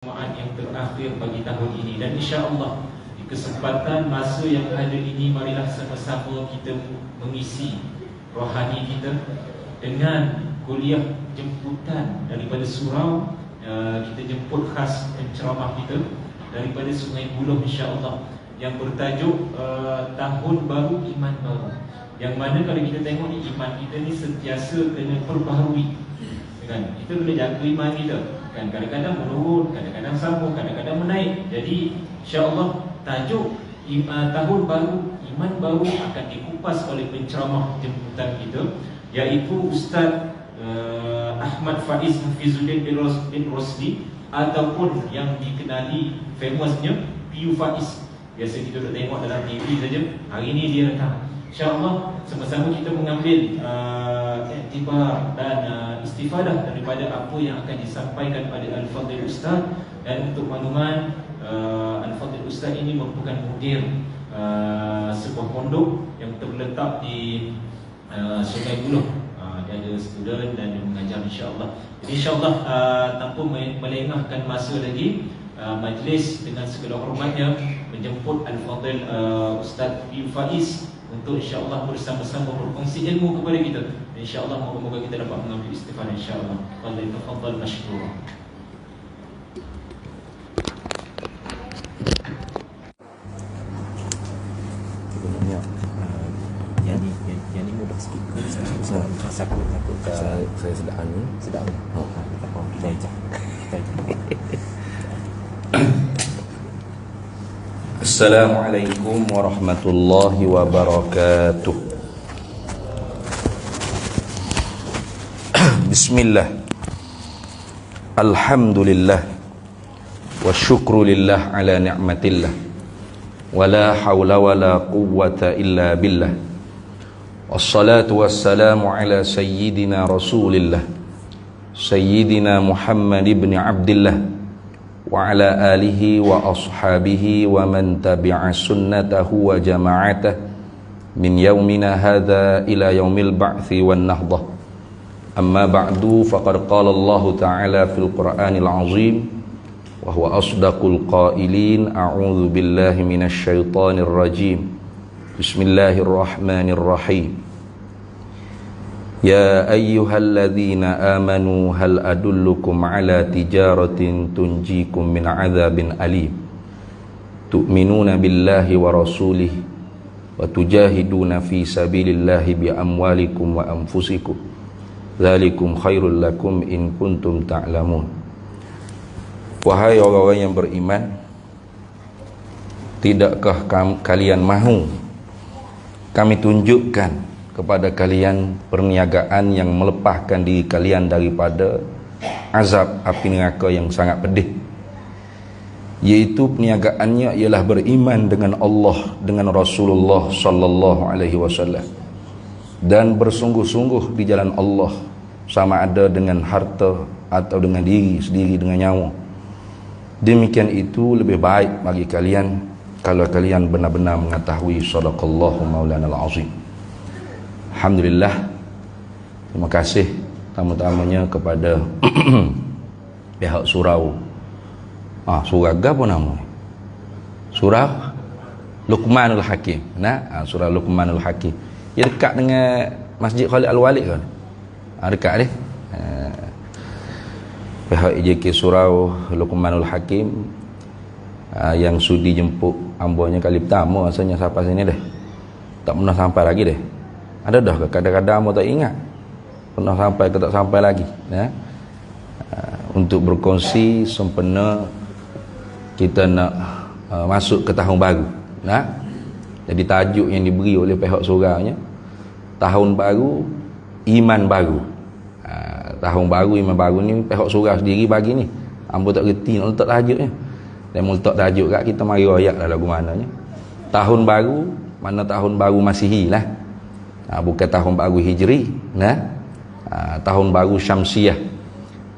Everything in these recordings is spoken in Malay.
yang terakhir bagi tahun ini, dan insya-Allah di kesempatan masa yang ada ini, marilah sama-sama kita mengisi rohani kita dengan kuliah jemputan daripada surau. Kita jemput khas penceramah kita daripada Sungai Buloh, insya-Allah, yang bertajuk Tahun Baru Iman Baru. Yang mana kalau kita tengok ni, iman kita ni sentiasa kena perbaharui, kan? Kita boleh jaga iman kita, kan? Kadang-kadang menurun, kadang-kadang sambung, kadang-kadang menaik. Jadi insya-Allah tajuk Tahun Baru Iman Baru akan dikupas oleh penceramah jemputan kita, iaitu Ustaz Ahmad Faiz Hafizuddin bin Rosli, ataupun yang dikenali famousnya Piu Faiz. Biasa kita duduk tengok dalam TV saja. Hari ini dia datang. InsyaAllah sama-sama kita mengambil iktibar dan istifadah daripada apa yang akan disampaikan pada Al-Fadhil Ustaz. Dan untuk makluman, Al-Fadhil Ustaz ini merupakan mudir sebuah pondok yang terletak di Sungai Buloh. Dia ada student dan dia mengajar, insyaAllah. Jadi insyaAllah tanpa melengahkan masa lagi, majlis dengan segala hormatnya menjemput Al-Fadhil Ustaz Piu Faiz untuk insya-Allah bersama-sama berkongsi ilmu kepada kita. Insya-Allah moga-moga kita dapat mengambil istifadah, insya-Allah. Tafadhal mashkura. Yang ni mudah sikit. Saya sedang. Assalamualaikum warahmatullahi wabarakatuh. Bismillah. Alhamdulillah. Wa syukrulillah ala ni'matillah. Wa la hawla wa la quwwata illa billah. Wassalatu wassalamu ala sayyidina Rasulillah, Sayyidina Muhammad ibn Abdillah, wa ala alihi wa ashabihi wa man tabi'a sunnatahu wa jama'atah min yaumina hadha ila yaumil ba'thi wan nahdah. Amma ba'du, faqad qala Allah ta'ala fil Qur'anil azim wa huwa asdaqul qailin. A'udzu billahi minasy syaithanir rajim. Bismillahirrahmanirrahim. Ya ayyuhalladzina amanu hal adullukum ala tijaratin tunjikum min adzabin alim tu'minuna billahi wa rasulihi wa tujahiduna fi sabilillahi bi amwalikum wa anfusikum dzalikum khairul lakum in kuntum ta'lamun. Wahai orang-orang yang beriman, tidakkah kalian mahu kami tunjukkan kepada kalian perniagaan yang melepaskan diri kalian daripada azab api neraka yang sangat pedih, iaitu perniagaannya ialah beriman dengan Allah, dengan Rasulullah sallallahu alaihi wasallam, dan bersungguh-sungguh di jalan Allah, sama ada dengan harta atau dengan diri sendiri, dengan nyawa. Demikian itu lebih baik bagi kalian kalau kalian benar-benar mengetahui. Shadaqallahu maulanal azim. Alhamdulillah, terima kasih tamu-tamunya kepada pihak surau. Surau apa nama? Surau Luqmanul Hakim. Surau Luqmanul Hakim. Ia dekat dengan Masjid Khalid Al-Walid kan? Dekat dia. Pihak IJK Surau Luqmanul Hakim yang sudi jemput ambonya kali pertama, rasanya sampai sini dah. Tak pernah sampai lagi dah. Ada dah kadang-kadang aku tak ingat pernah sampai ke tak sampai lagi, untuk berkongsi sempena kita nak masuk ke tahun baru. Jadi tajuk yang diberi oleh pihak suraunya, Tahun Baru Iman Baru. Tahun Baru Iman Baru ni pihak surau sendiri bagi ni, ambo tak reti nak letak tajuknya. Dan mau letak tajuk kat kita mari royak lah lagu mananya. Tahun Baru, mana tahun baru Masihi lah, bukan tahun baru Hijri, tahun baru Syamsiah,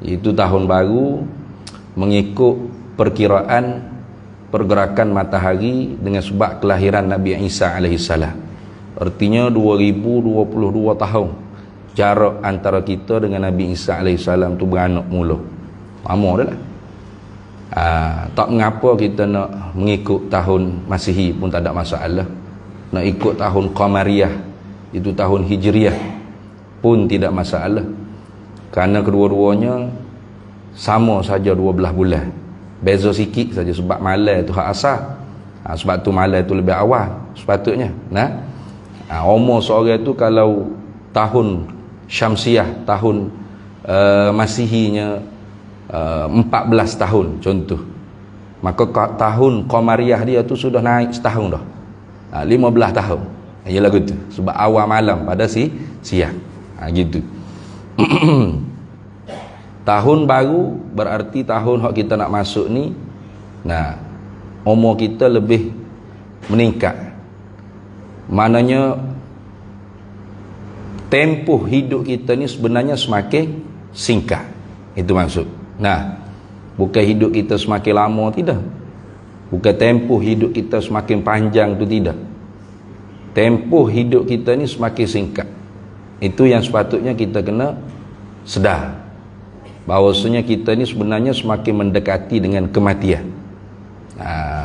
itu tahun baru mengikut perkiraan pergerakan matahari dengan sebab kelahiran Nabi Isa alaihissalam. Artinya 2022 tahun jarak antara kita dengan Nabi Isa alaihissalam tu beranak mula. Lama dah lah. Tak mengapa kita nak mengikut tahun Masihi pun tak ada masalah. Nak ikut tahun Qamariyah, itu tahun Hijriah, pun tidak masalah. Kerana kedua-duanya sama saja 12 bulan. Beza sikit saja sebab malam tu hak asal. Sebab tu malam tu lebih awal sepatutnya. Umur seorang tu kalau tahun Syamsiah, tahun Masihinya 14 tahun contoh, maka tahun Qamariyah dia tu sudah naik setahun dah, 15 tahun. Ialah gitu, sebab awal malam pada siang. Gitu. Tahun baru berarti tahun hak kita nak masuk ni, umur kita lebih meningkat. Maknanya tempoh hidup kita ni sebenarnya semakin singkat. Itu maksud. Bukan hidup kita semakin lama, tidak. Bukan tempoh hidup kita semakin panjang, tu tidak. Tempoh hidup kita ni semakin singkat. Itu yang sepatutnya kita kena sedar, bahawasanya kita ni sebenarnya semakin mendekati dengan kematian.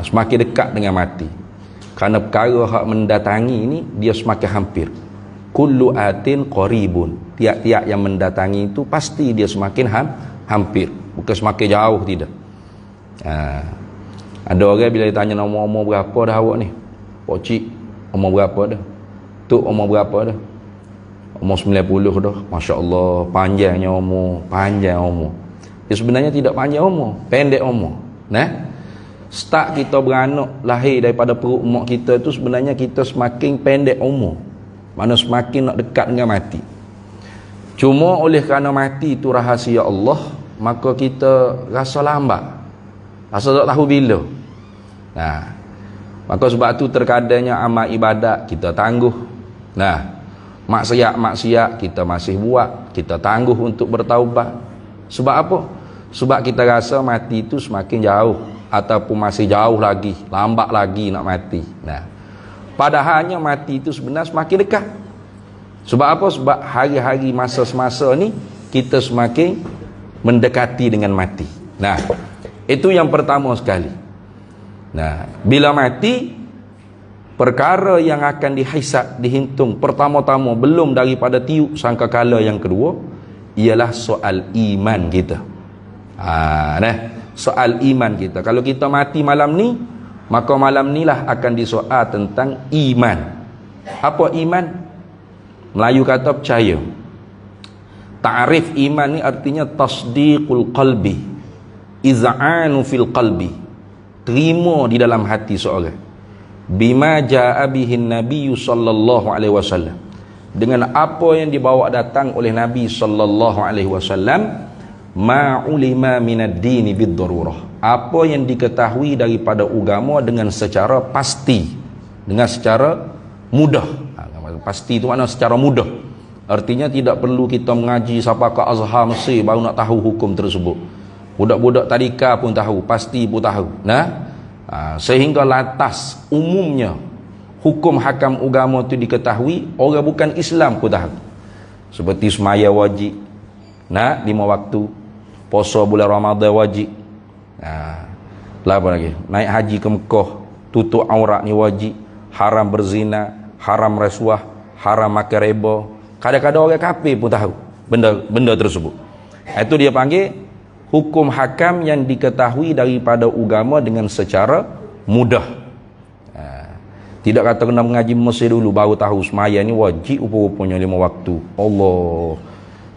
Semakin dekat dengan mati. Kerana perkara hak mendatangi ini dia semakin hampir. Kullu atin qaribun. Tiap-tiap yang mendatangi itu pasti dia semakin hampir, bukan semakin jauh, tidak. Ada orang bila ditanya umur berapa dah awak ni, Pak Cik umur berapa dah, Tok umur berapa dah, umur 90 dah. Masya Allah, panjangnya umur, panjang umur. Dia sebenarnya tidak panjang umur, pendek umur. Start kita beranak, lahir daripada perut mak kita tu sebenarnya kita semakin pendek umur, mana semakin nak dekat dengan mati. Cuma oleh kerana mati itu rahasia Allah, maka kita rasa lambat, rasa tak tahu bila. Maka sebab tu terkadangnya amal ibadat kita tangguh. Maksiat kita masih buat, kita tangguh untuk bertaubat. Sebab apa? Sebab kita rasa mati itu semakin jauh, ataupun masih jauh lagi, lambat lagi nak mati. Padahalnya mati itu sebenarnya semakin dekat. Sebab apa? Sebab hari-hari masa-semasa ni kita semakin mendekati dengan mati. Itu yang pertama sekali. Bila mati, perkara yang akan dihisab, dihitung pertama-tama belum daripada tiup sangkakala yang kedua, ialah soal iman kita. Soal iman kita. Kalau kita mati malam ni, maka malam ni lah akan disoal tentang iman. Apa iman? Melayu kata percaya. Ta'rif iman ni artinya tasdiqul qalbi, iz'anu fil qalbi, terima di dalam hati seorang, bima jaa bihin nabiyyu sallallahu alaihi wasallam, dengan apa yang dibawa datang oleh Nabi sallallahu alaihi wasallam, ma'ulima minad dini bid-darurah, apa yang diketahui daripada agama dengan secara pasti, dengan secara mudah. Pasti itu makna secara mudah. Artinya tidak perlu kita mengaji sampai ke Azhar Mesir baru nak tahu hukum tersebut. Budak-budak tadika pun tahu, pasti pun tahu. Sehingga lantas umumnya hukum hakam agama itu diketahui, orang bukan Islam pun tahu. Seperti semaya wajib, 5 waktu, puasa bulan Ramadan wajib. Apa lagi? Naik haji ke Mekah, tutup aurat ni wajib, haram berzina, haram rasuah, haram makan riba. Kadang-kadang orang kafir pun tahu benda tersebut. Itu dia panggil hukum hakam yang diketahui daripada agama dengan secara mudah. Tidak kata kena mengaji Mesir dulu baru tahu semaya ni wajib rupa-rupanya 5 waktu. Allah,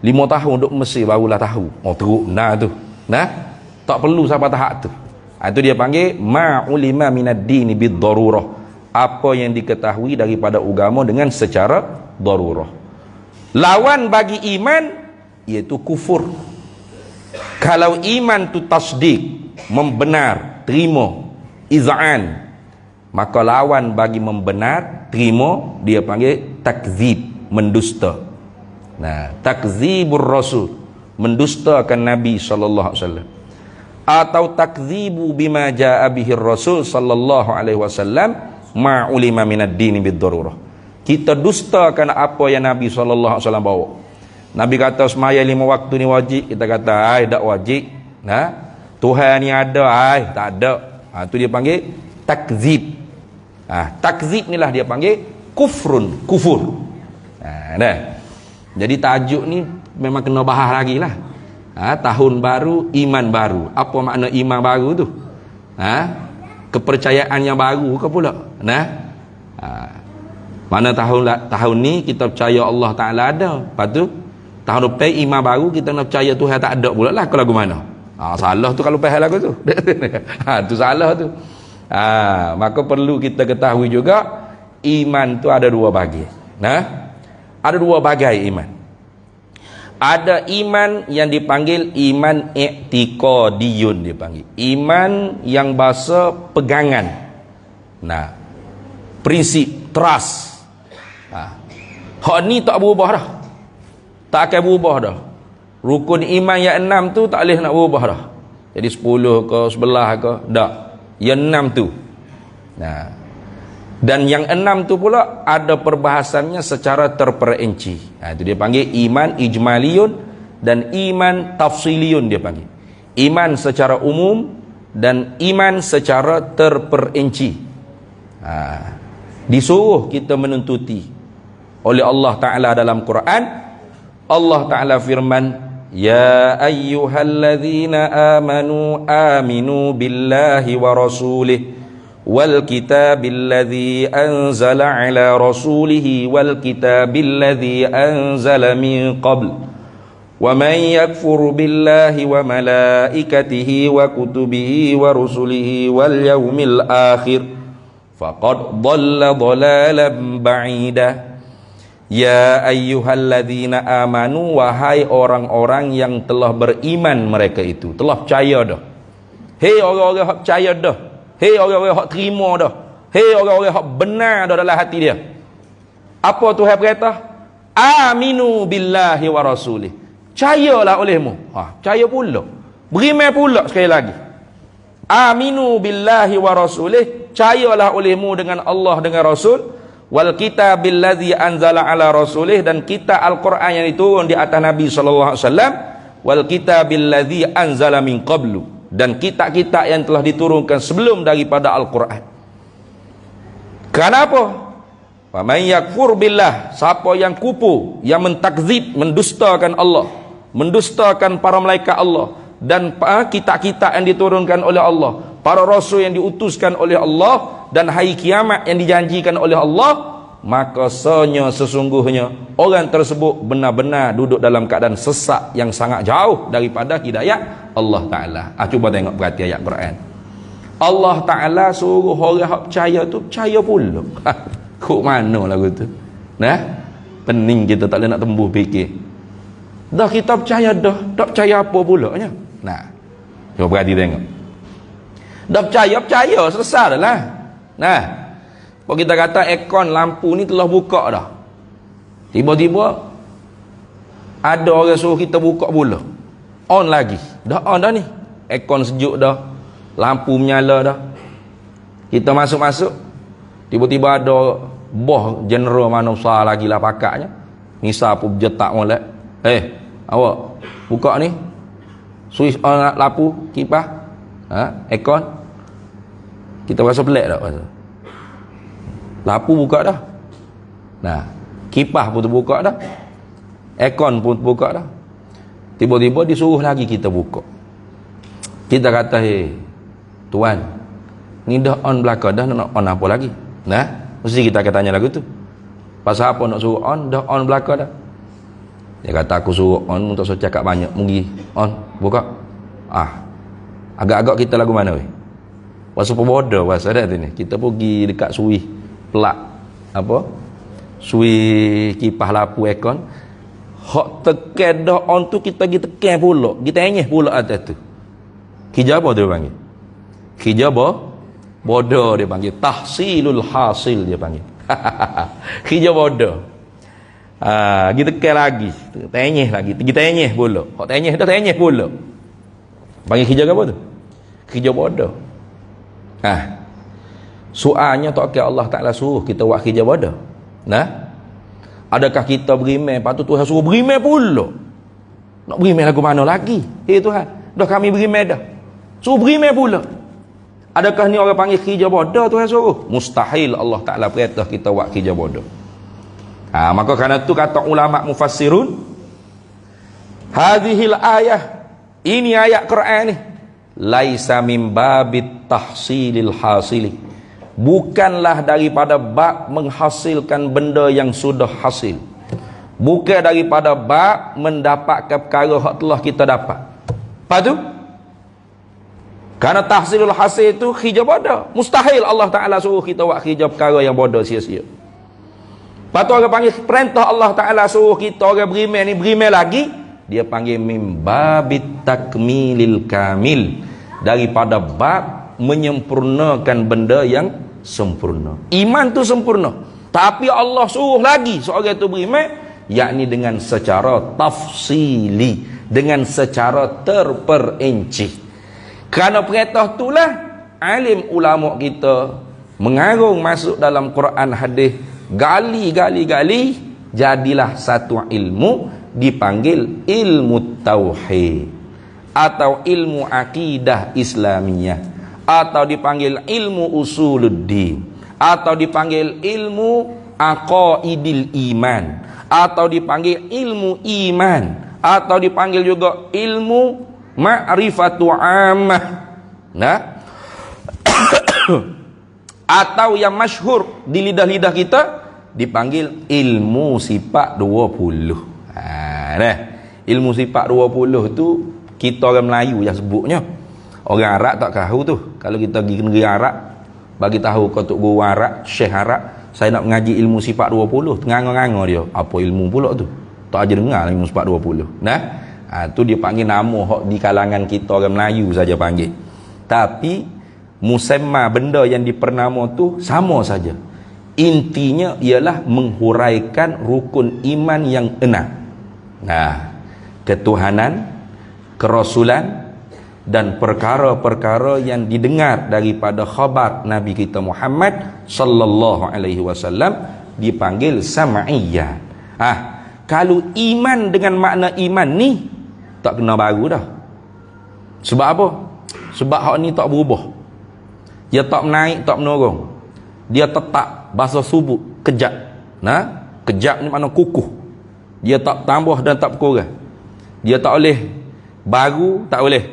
5 tahun duduk Mesir barulah tahu. Teruk tu. Tak perlu sampai tahap tu. Itu dia panggil ma'ulima minad dini bid-darurah, apa yang diketahui daripada agama dengan secara darurah. Lawan bagi iman iaitu kufur. Kalau iman tu tasdik, membenar, terima, iz'an, maka lawan bagi membenar, terima, dia panggil takzib, mendusta. Takzibur rasul, mendustakan Nabi sallallahu alaihi wasallam, atau takzibu bima jaa bihi rasul sallallahu alaihi wasallam ma'ulima minad dini bid-darurah. Kita dustakan apa yang Nabi sallallahu alaihi wasallam bawa. Nabi kata semaya 5 waktu ni wajib, kita kata tak wajib. Tuhan ni ada, tak ada. Tu dia panggil takzib. Takzib ni lah dia panggil kufur. Dah. Jadi tajuk ni memang kena bahas lagi lah. Tahun baru, iman baru. Apa makna iman baru tu? Kepercayaan yang baru ke pula? Mana tahun ni kita percaya Allah Ta'ala ada. Lepas tu tahun depan iman baru kita nak percaya Tuhan tak ada pula lah. Kau lagu mana? Salah tu kalau pahal lagu tu. Tu salah tu. Maka perlu kita ketahui juga iman tu ada dua bahagian. Ada dua bahagian iman. Ada iman yang dipanggil iman i'tiqadiyun, dipanggil iman yang bahasa pegangan. Prinsip, trust. Hak ni tak berubah dah. Tak akan berubah dah. Rukun iman yang 6 tu tak boleh nak berubah dah. Jadi 10 ke 11 ke, tak. Yang 6 tu. Dan yang 6 tu pula ada perbahasannya secara terperinci. Itu dia panggil iman ijmaliyun dan iman tafsiliyun dia panggil. Iman secara umum dan iman secara terperinci. Disuruh kita menuntuti oleh Allah Ta'ala dalam Quran. Allah Ta'ala firman, ya ayyuhalladzina amanu aminu billahi wa rasulih wal kitabil ladzi anzala ala rasulihi wal kitabil ladzi anzala min qabl wa man yakfur billahi wa malaikatihi wa kutubihi wa rusulihi wal yaumil akhir faqad dhalla dhalalan ba'ida. Ya ayyuhalladzina amanu, wahai orang-orang yang telah beriman mereka itu, telah percaya dah. Hei orang-orang yang percaya dah. Hei orang-orang yang terima dah. Hei orang-orang yang benar dah dalam hati dia. Apa Tuhan perintah? Aminu billahi wa rasulih. Percayalah olehmu. Percaya pula. Beriman pula sekali lagi. Aminu billahi wa rasulih. Percayalah olehmu dengan Allah, dengan Rasul. Wal kitabil ladzi anzala ala rasulih, dan kitab Al-Quran yang diturun di atas Nabi sallallahu alaihi wasallam. Wal kitabil ladzi anzala min qablu, dan kitab-kitab yang telah diturunkan sebelum daripada Al-Quran. Kenapa? Wa may yakfur billah, siapa yang kupu, yang mentakzib, mendustakan Allah, mendustakan para malaikat Allah dan kitab-kitab yang diturunkan oleh Allah, para rasul yang diutuskan oleh Allah, dan hari kiamat yang dijanjikan oleh Allah, maka sesungguhnya orang tersebut benar-benar duduk dalam keadaan sesat yang sangat jauh daripada hidayah Allah Ta'ala. Cuba tengok perhati ayat Quran. Allah Ta'ala suruh orang yang percaya tu percaya pula. Kok mana lagu tu? Pening kita tak boleh nak tembus fikir. Dah kita percaya dah, tak percaya apa pula nya. Cuba perhati tengok. Dah percaya selesai dah lah. Kalau kita kata aircon lampu ni telah buka dah, tiba-tiba ada orang suruh kita buka pula, on lagi, dah on dah ni, aircon sejuk dah, lampu menyala dah, kita masuk-masuk, tiba-tiba ada boh general mana besar lagi lah pakaknya, misal pun jetak molek, awak buka ni switch on lampu kipas, aircon. Kita rasa pelik tak rasa? Lampu buka dah. Kipas pun terbuka dah. Aircon pun terbuka dah. Tiba-tiba disuruh lagi kita buka. Kita kata, tuan, ni dah on belakang dah, nak on apa lagi? Mesti kita akan tanya lagu tu. Pasal apa nak suruh on? Dah on belakang dah. Dia kata aku suruh on untuk saya cakap banyak. Mungkin on, buka. Agak-agak kita lagu mana weh? Pasal bodoh pasal dah tu ni. Kita pergi dekat suih pelak suih kipas lampu aircon. Hak tekan dah on tu kita pergi tekan pula. Kita enyeh pula atas tu. Hijab apa dia panggil? Hijab bodoh dia panggil. Tahsilul hasil dia panggil. Hijab bodoh. Kita tekan lagi. Tenyeh lagi. Kita enyeh pula. Hak tenyeh dah tenyeh pula. Panggil hijab apa tu? Hijab bodoh. Soalnya tak kira Allah Ta'ala suruh kita buat hijab ada. Adakah kita beriman, lepas tu Tuhan suruh beriman pula? Nak beriman lagu mana lagi? Tuhan, dah kami beriman dah. Suruh berimeh pula. Adakah ni orang panggil kerja bodoh Tuhan suruh? Mustahil Allah Ta'ala perintah kita buat kerja bodoh. Maka kerana tu kata ulama mufassirun, hadhil ayah, ini ayat Quran ni, laisa min babit tahsilil hasili, bukanlah daripada bab menghasilkan benda yang sudah hasil, bukan daripada bab mendapatkan perkara yang telah kita dapat. Lepas tu, kerana tahsilul hasil itu kerja bodoh, mustahil Allah Ta'ala suruh kita buat kerja perkara yang bodoh sia-sia. Lepas tu orang panggil perintah Allah Ta'ala suruh kita orang berimeh ni berimeh lagi, dia panggil mim babit takmilil kamil, daripada bab menyempurnakan benda yang sempurna. Iman tu sempurna, tapi Allah suruh lagi seorang tu berimeh, yakni dengan secara tafsili, dengan secara terperinci. Kerana perintah itulah alim ulama kita mengarung masuk dalam Quran hadis, gali jadilah satu ilmu dipanggil ilmu tauhid, atau ilmu akidah Islamiyah, atau dipanggil ilmu usuluddin, atau dipanggil ilmu aqaidil iman, atau dipanggil ilmu iman, atau dipanggil juga ilmu ma'rifatu ammah. Nah, atau yang masyhur di lidah-lidah kita dipanggil ilmu sifat 20. Nah, ilmu sifat 20 tu kita orang Melayu yang sebutnya. Orang Arab tak tahu tu. Kalau kita pergi negeri Arab, bagi tahu kau tok guru Arab, Syekh Arab, saya nak mengaji ilmu sifat 20, tengah-tengah dia. Apa ilmu pula tu? Tak aja dengar ilmu sifat 20. Nah, tu dia panggil nama hok di kalangan kita orang Melayu saja panggil. Tapi musamma benda yang dipernama tu sama saja. Intinya ialah menghuraikan rukun iman yang 6. Nah, ketuhanan, kerasulan, dan perkara-perkara yang didengar daripada khabar Nabi kita Muhammad sallallahu alaihi wasallam dipanggil sam'iyah. Kalau iman dengan makna iman ni tak kena baru dah. Sebab apa? Sebab hak ni tak berubah. Dia tak menaik, tak menurun. Dia tetap bahasa subut, kejap. Nah, kejap ni makna kukuh. Dia tak tambah dan tak berkurang. Dia tak boleh baru, tak boleh.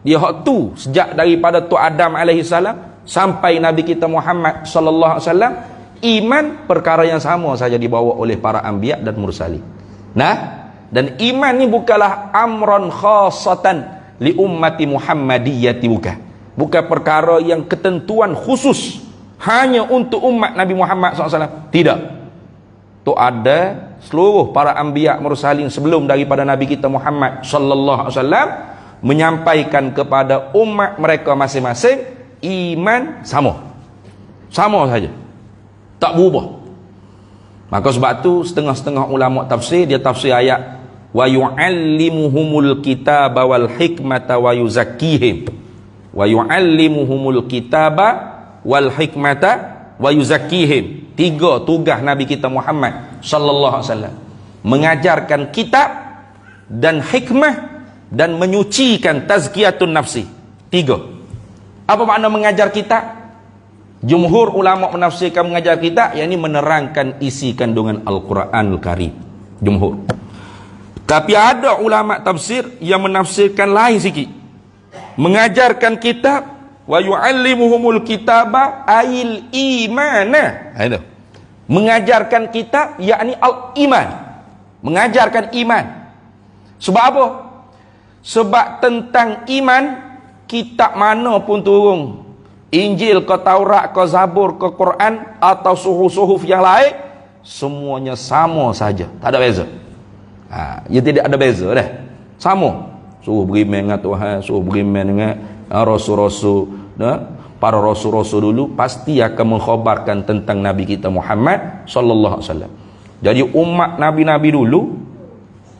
Dia hak tu sejak daripada tu Adam alaihi salam sampai Nabi kita Muhammad sallallahu alaihi wasallam, iman perkara yang sama saja dibawa oleh para anbiya dan mursalin. Nah, dan iman ni bukanlah amran khassatan li ummati Muhammadiyyati, bukan perkara yang ketentuan khusus hanya untuk umat Nabi Muhammad SAW. Tidak. Tu ada seluruh para anbiya mursalin sebelum daripada Nabi kita Muhammad sallallahu alaihi wasallam menyampaikan kepada umat mereka masing-masing iman sama saja, tak berubah. Maka sebab tu setengah-setengah ulama tafsir, dia tafsir ayat wa yu'allimuhumul kitaba wal hikmata wa yuzakkihim, wa yu'allimuhumul kitaba wal hikmata wa yuzakkihim. 3 tugas Nabi kita Muhammad sallallahu alaihi wasallam: mengajarkan kitab dan hikmah dan menyucikan tazkiyatun nafsi. 3. Apa makna mengajar kitab? Jumhur ulama menafsirkan mengajar kitab yakni menerangkan isi kandungan Al-Quranul Karim. Jumhur. Tapi ada ulama tafsir yang menafsirkan lain sikit. Mengajarkan kitab wa yu'allimuhumul kitaba ayil imana. Itu. Mengajarkan kitab yakni al-iman. Mengajarkan iman. Sebab apa? Sebab tentang iman, kitab mana pun turun, Injil ke Taurat ke Zabur ke Quran atau suhuf-suhuf yang lain, semuanya sama saja, tak ada beza. Ya tidak ada beza dah. Sama. Suruh beriman dengan Tuhan, suruh beriman dengan rasul-rasul, para rasul-rasul dulu pasti akan mengkhabarkan tentang Nabi kita Muhammad sallallahu alaihi wasallam. Jadi umat nabi-nabi dulu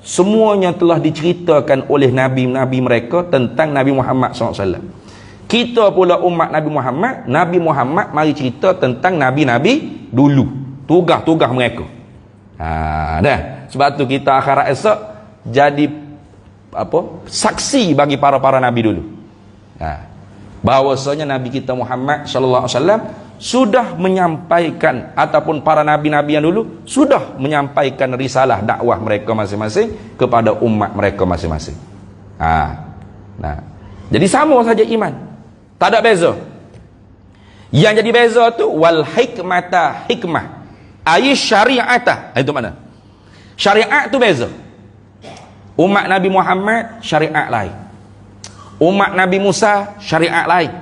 semuanya telah diceritakan oleh nabi-nabi mereka tentang Nabi Muhammad SAW. Kita pula umat Nabi Muhammad mari cerita tentang nabi-nabi dulu, tugas-tugas mereka. Dah. Sebab tu kita akhirat esok jadi saksi bagi para-para nabi dulu. Bahwasanya Nabi kita Muhammad sallallahu alaihi wasallam sudah menyampaikan, ataupun para nabi-nabi yang dulu sudah menyampaikan risalah dakwah mereka masing-masing kepada umat mereka masing-masing. Jadi sama saja iman, tak ada beza. Yang jadi beza tu wal hikmata, hikmah ay syari'ata. Itu mana? Syariat tu beza. Umat Nabi Muhammad syariat lain, umat Nabi Musa syariat lain.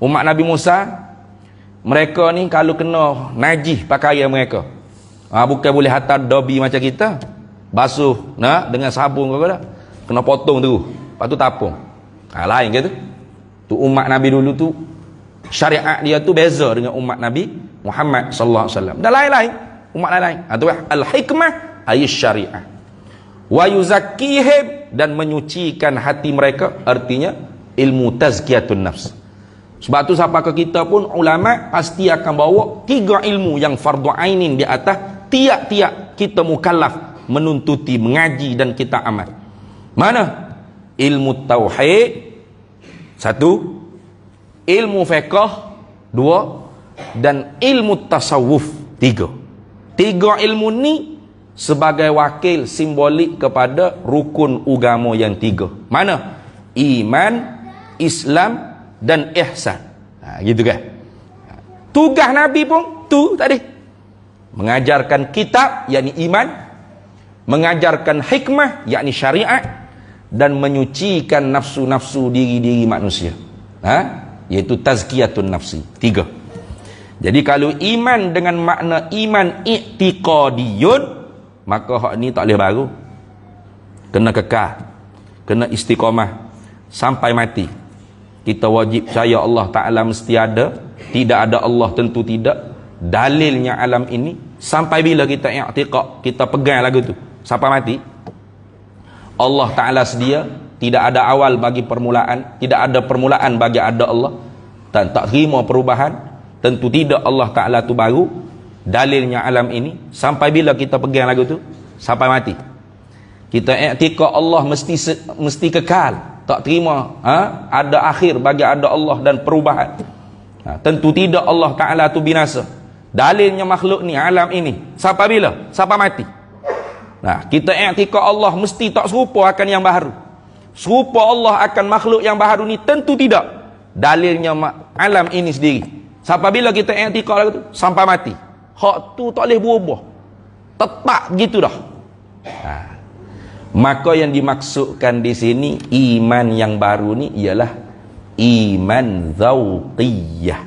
Umat Nabi Musa, mereka ni kalau kena najis pakaian mereka, bukan boleh hantar dobi macam kita, basuh dengan sabun ke dah, kena potong tu, lepas tu tapung. Lain ke tu. Tu umat Nabi dulu tu syariat dia tu beza dengan umat Nabi Muhammad sallallahu alaihi wasallam. Dan lain-lain, umat lain-lain. Tu al hikmah ay syariah. Wa yuzakkihim, dan menyucikan hati mereka, artinya ilmu tazkiyatun nafs. Sebab tu siapa ke kita pun ulama pasti akan bawa 3 ilmu yang fardu ainin di atas tiap-tiap kita mukallaf menuntuti, mengaji dan kita amal. Mana? Ilmu tauhid 1, ilmu fiqh 2, dan ilmu tasawuf 3. 3 ilmu ni sebagai wakil simbolik kepada rukun agama yang 3. Mana? Iman, Islam dan ihsan. Gitu kan. Tugas Nabi pun tu tadi, mengajarkan kitab yakni iman, mengajarkan hikmah yakni syariat, dan menyucikan nafsu-nafsu diri-diri manusia, iaitu tazkiyatun nafsi. 3. Jadi kalau iman dengan makna iman i'tiqadiyun, maka hak ni tak boleh baru, kena kekal, kena istiqamah sampai mati. Kita wajib percaya Allah Ta'ala mesti ada, tidak ada Allah tentu tidak. Dalilnya alam ini, sampai bila kita i'tiqad, kita pegang lagu tu sampai mati. Allah Ta'ala sedia, tidak ada awal bagi permulaan, tidak ada permulaan bagi ada Allah, dan tak terima perubahan, tentu tidak Allah Ta'ala tu baru. Dalilnya alam ini, sampai bila kita pegang lagu tu? Sampai mati. Kita i'tiqad Allah mesti kekal, tak terima ada akhir bagi ada Allah dan perubahan. Tentu tidak Allah Ta'ala tu binasa. Dalilnya makhluk ni, alam ini, sampai bila? Sampai mati. Kita i'tiqad Allah mesti tak serupa akan yang baru. Serupa Allah akan makhluk yang baru ni tentu tidak. Dalilnya alam ini sendiri. Sampai bila kita i'tiqad lagu tu? Sampai mati. Hak tu tak boleh berubah, tetap gitu dah. Maka yang dimaksudkan di sini iman yang baru ni ialah iman zauqiyah.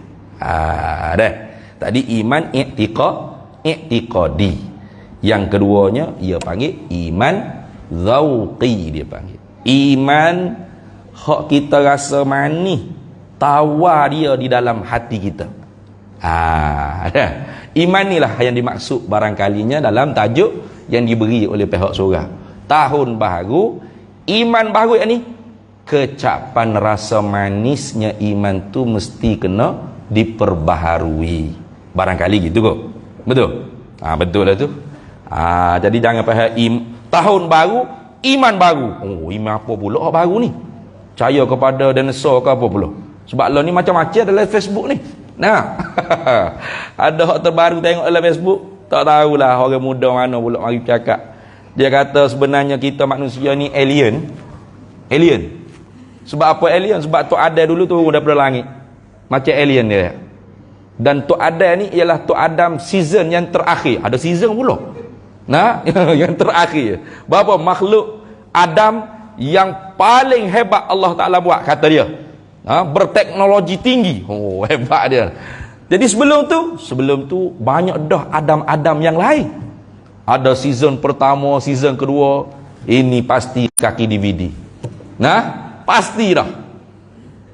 Dah. Tadi iman i'tiqadi. Yang keduanya ia panggil iman zauqi, dia panggil. Iman hak kita rasa manis, tawar dia di dalam hati kita. Iman inilah yang dimaksud barangkalinya dalam tajuk yang diberi oleh pihak surah. Tahun baru, iman baru yang ni, kecapan rasa manisnya iman tu mesti kena diperbaharui. Barangkali gitu kok. Betul? Betul lah tu. Jadi jangan pihak tahun baru, iman baru. Iman apa pula baru ni? Percaya kepada dinosaur ke apa pula? Sebab lo ni macam-macam dalam Facebook ni. Ada hak terbaru tengok dalam Facebook, tak tahulah orang muda mana pula mari cakap. Dia kata sebenarnya kita manusia ni alien. Sebab apa alien? Sebab Tok Adam dulu tu daripada langit, macam alien dia. Dan Tok Adam ni ialah Tok Adam season yang terakhir. Ada season pula yang terakhir. Berapa makhluk Adam yang paling hebat Allah Ta'ala buat, kata dia, berteknologi tinggi. Hebat dia. Jadi sebelum tu banyak dah Adam yang lain. Ada season pertama, season kedua, ini pasti kaki DVD. Pasti dah.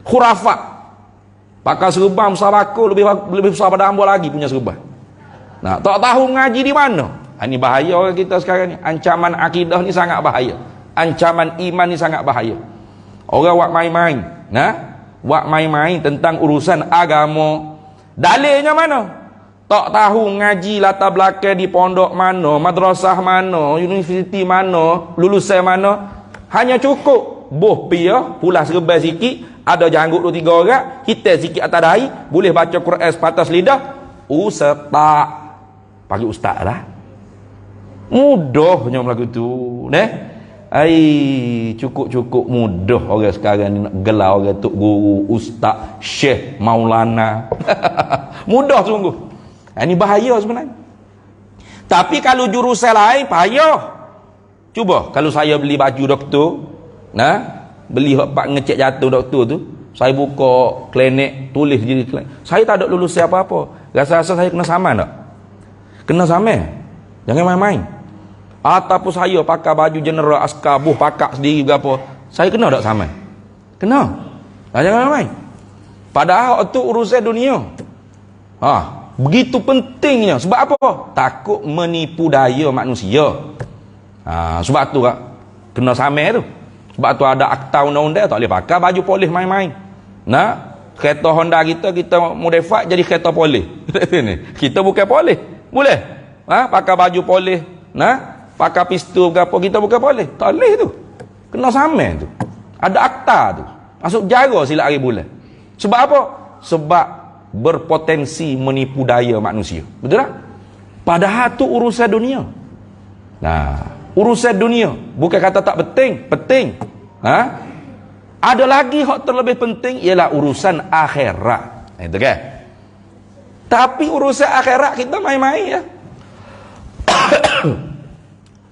Khurafat. Pakai serban besar bakul lebih besar pada hamba lagi punya serban. Tak tahu ngaji di mana. Ini bahaya orang kita sekarang ni. Ancaman akidah ni sangat bahaya. Ancaman iman ni sangat bahaya. Orang buat main-main. Buat main-main tentang urusan agama. Dalilnya mana? Tak tahu ngaji latar belakang di pondok mana, madrasah mana, universiti mana, lulusan mana. Hanya cukup boh pia, pulas serban sikit, Ada janggut 2-3 orang, hitam sikit atas dahi, boleh baca Quran sepatas lidah, ustaz. Panggil ustaz lah. Mudahnya lagu tu. Cukup mudah orang sekarang ni nak gelar orang tok guru, ustaz, syekh, maulana. Mudah sungguh. Ini bahaya sebenarnya. Tapi kalau jurusan lain payah. Cuba kalau saya beli baju doktor, beli pak ngecek jatuh doktor tu, saya buka klinik, tulis diri klinik. Saya tak ada lulus apa-apa. Rasa-rasa saya kena saman tak? Kena saman. Jangan main-main. Ataupun saya pakai baju general askar, pakak sendiri berapa, saya kena tak saman? Kena. Jangan main-main. Padahal itu urusan dunia. Begitu pentingnya. Sebab apa? Takut menipu daya manusia. Sebab tu kena saman tu. Sebab tu ada akta undang-undang, tak boleh pakai baju polis main-main. Kereta Honda kita modify jadi kereta polis. Kita bukan polis. Boleh? Pakai baju polis. Pakai pistol ke apa, kita bukan polis. Tak boleh tu. Kena saman tu. Ada akta tu. Masuk jaga silap hari bulan. Sebab apa? Sebab berpotensi menipu daya manusia. Betul tak? Padahal tu urusan dunia. Urusan dunia. Bukan kata tak penting. Penting. Ada lagi hak terlebih penting, ialah urusan akhirat. Itu kan? Tapi urusan akhirat kita main-main ya.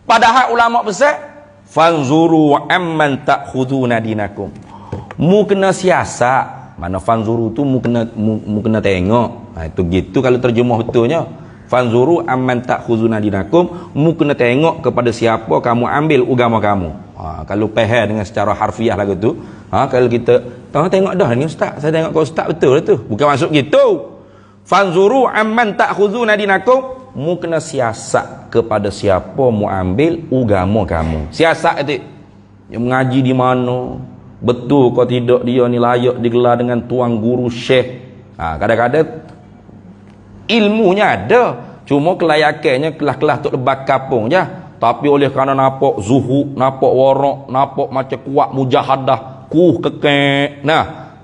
Padahal ulama besar, fanzuru amman ta'khuduna dinakum. Mu kena siasat. Mana fanzuru tu mu kena tengok. Itu gitu kalau terjemah betulnya. Fanzuru amman ta'khuduna dinakum, mu kena tengok kepada siapa kamu ambil agama kamu. Kalau faham dengan secara harfiah lagu tu, kalau kita tengok dah ni ustaz, saya tengok kau ustaz betul lah tu. Bukan maksud gitu. Fanzuru amman ta'khuduna dinakum, mu kena siasat kepada siapa mu ambil agama kamu. Siasat itu yang mengaji di mana, betul kau tidak dia ni layak digelar dengan tuan guru syekh. Kadang-kadang ilmunya ada, cuma kelayakannya kelas-kelas tok lebak kapung je. Tapi oleh kerana nampak zuhud, nampak warak, nampak macam kuat mujahadah, kekek.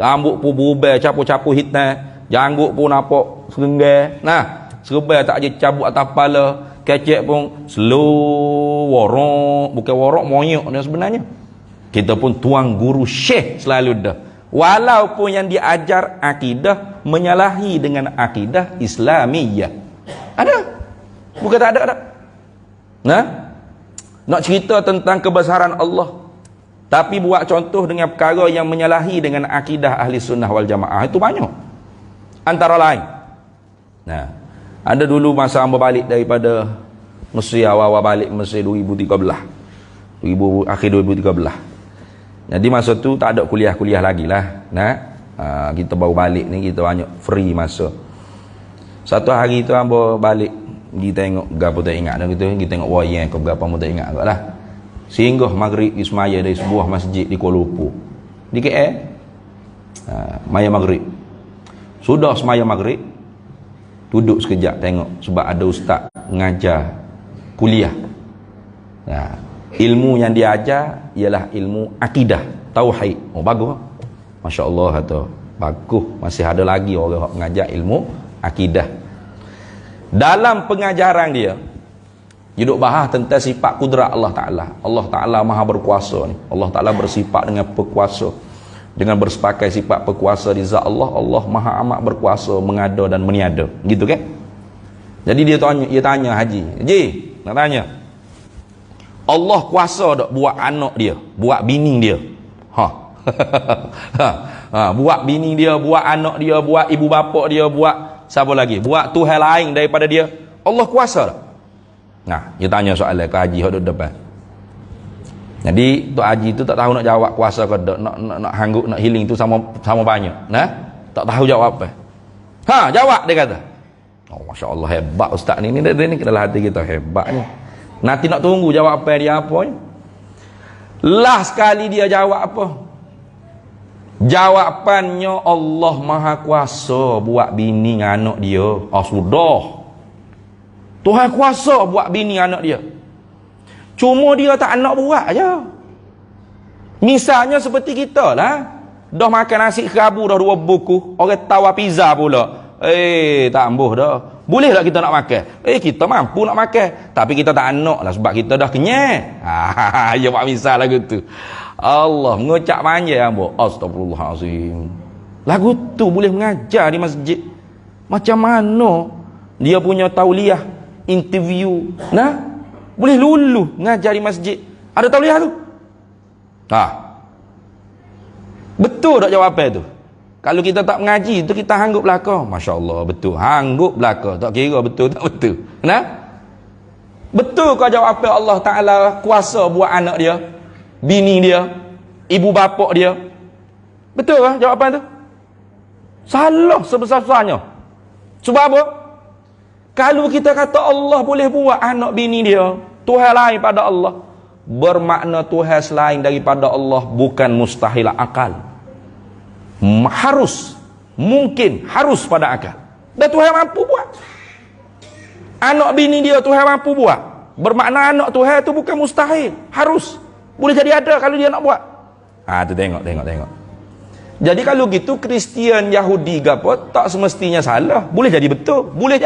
Rambut pun berubah, capu-capu hitam, janggut pun nampak serenggai. Serbai tak je cabut atas kepala, kecek pun slow warak, bukan warak monyok ni sebenarnya. Kita pun tuan guru syekh selalu dah. Walaupun yang diajar akidah menyalahi dengan akidah Islamiyah. Ada. Bukan tak ada. Nak cerita tentang kebesaran Allah, tapi buat contoh dengan perkara yang menyalahi dengan akidah ahli sunnah wal jamaah, itu banyak. Antara lain, ada dulu masa hamba balik daripada Mesir, awal-awal balik Mesir 2013, akhir 2013. Jadi masa tu tak ada kuliah-kuliah lagi lah. Kita baru balik ni, kita banyak free masa. Satu hari tu hamba balik, kita tengok berapa tak ingat dah gitu, kita tengok wayang ke berapa mu tak ingat agak lah. Singgah maghrib di semaya dari sebuah masjid di Kuala Lumpur, di KL. Maya maghrib. Sudah semaya maghrib, duduk sekejap tengok, sebab ada ustaz mengajar kuliah. Ilmu yang dia ajar ialah ilmu akidah, tauhid. Bagus. Masya-Allah tu. Bagus, masih ada lagi orang yang mengajar ilmu akidah. Dalam pengajaran dia duduk bahas tentang sifat kudrat Allah Ta'ala. Allah Ta'ala maha berkuasa ni. Allah Ta'ala bersifat dengan berkuasa, dengan bersepakai sifat berkuasa di zat Allah. Allah maha amat berkuasa, mengada dan meniada. Gitu kan? Jadi dia tanya Haji, nak tanya, Allah kuasa tak buat anak dia, buat bini dia? Buat bini dia, buat anak dia, buat ibu bapa dia, buat siapa lagi? Buat Tuhan lain daripada dia. Allah kuasa tak? Dia tanya soalan ke Haji hok depan. Jadi Tok Haji tu tak tahu nak jawab kuasa ke tak, nak hanggut, nak healing tu sama banyak. Tak tahu jawab apa. Jawab dia kata. Masya-Allah, hebat ustaz ni. Dia ni dalam hati kita hebat ni. Nanti nak tunggu jawapan dia apa ni. Last sekali dia jawab apa? Jawapannya, Allah maha kuasa buat bini dengan anak dia. Sudah. Tuhan kuasa buat bini anak dia. Cuma dia tak nak buat aja. Misalnya seperti kita lah. Dah makan nasi kerabu dah 2 buku, orang tawar pizza pula. Tak ambuh dah. Boleh tak kita nak makan? Kita mampu nak makan, tapi kita tak nak lah sebab kita dah kenyang. Ya buat misal lagu tu. Allah ngocak panjang ambo. Astagfirullahalazim. Lagu tu boleh mengajar di masjid. Macam mana dia punya tauliah, interview, boleh lulu ngajar di masjid. Ada tauliah tu? Betul tak jawapan tu? Kalau kita tak mengaji tu, kita hanggup belaka. Masya Allah, betul. Hanggup belaka. Tak kira betul tak betul. Betul kau jawapan Allah Ta'ala kuasa buat anak dia, bini dia, ibu bapa dia? Betul lah jawapan tu? Salah sebesar-besarnya. Sebab apa? Kalau kita kata Allah boleh buat anak bini dia, Tuhan lain pada Allah, bermakna Tuhan selain daripada Allah bukan mustahil akal. Harus, mungkin, harus pada akal. Dan Tuhan mampu buat. Anak bini dia Tuhan mampu buat, bermakna anak Tuhan itu bukan mustahil, harus, boleh jadi ada kalau dia nak buat. Tu tengok. Jadi kalau gitu Kristian, Yahudi gapo tak semestinya salah, boleh jadi betul. Boleh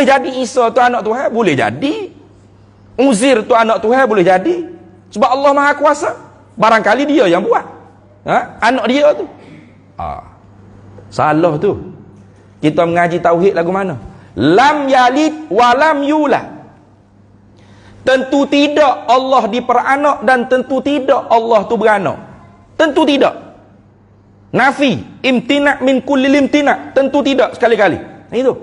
jadi Isa tu anak Tuhan, boleh jadi. Uzair tu anak Tuhan, boleh jadi. Sebab Allah Maha Kuasa. Barangkali dia yang buat. Anak dia tu. Salah tu. Kita mengaji tauhid lagu mana? Lam yalid wa lam yulad. Tentu tidak Allah diperanak dan tentu tidak Allah tu beranak. Tentu tidak. Nafi, imtina' min kulli imtina'. Tentu tidak sekali-kali. Itu.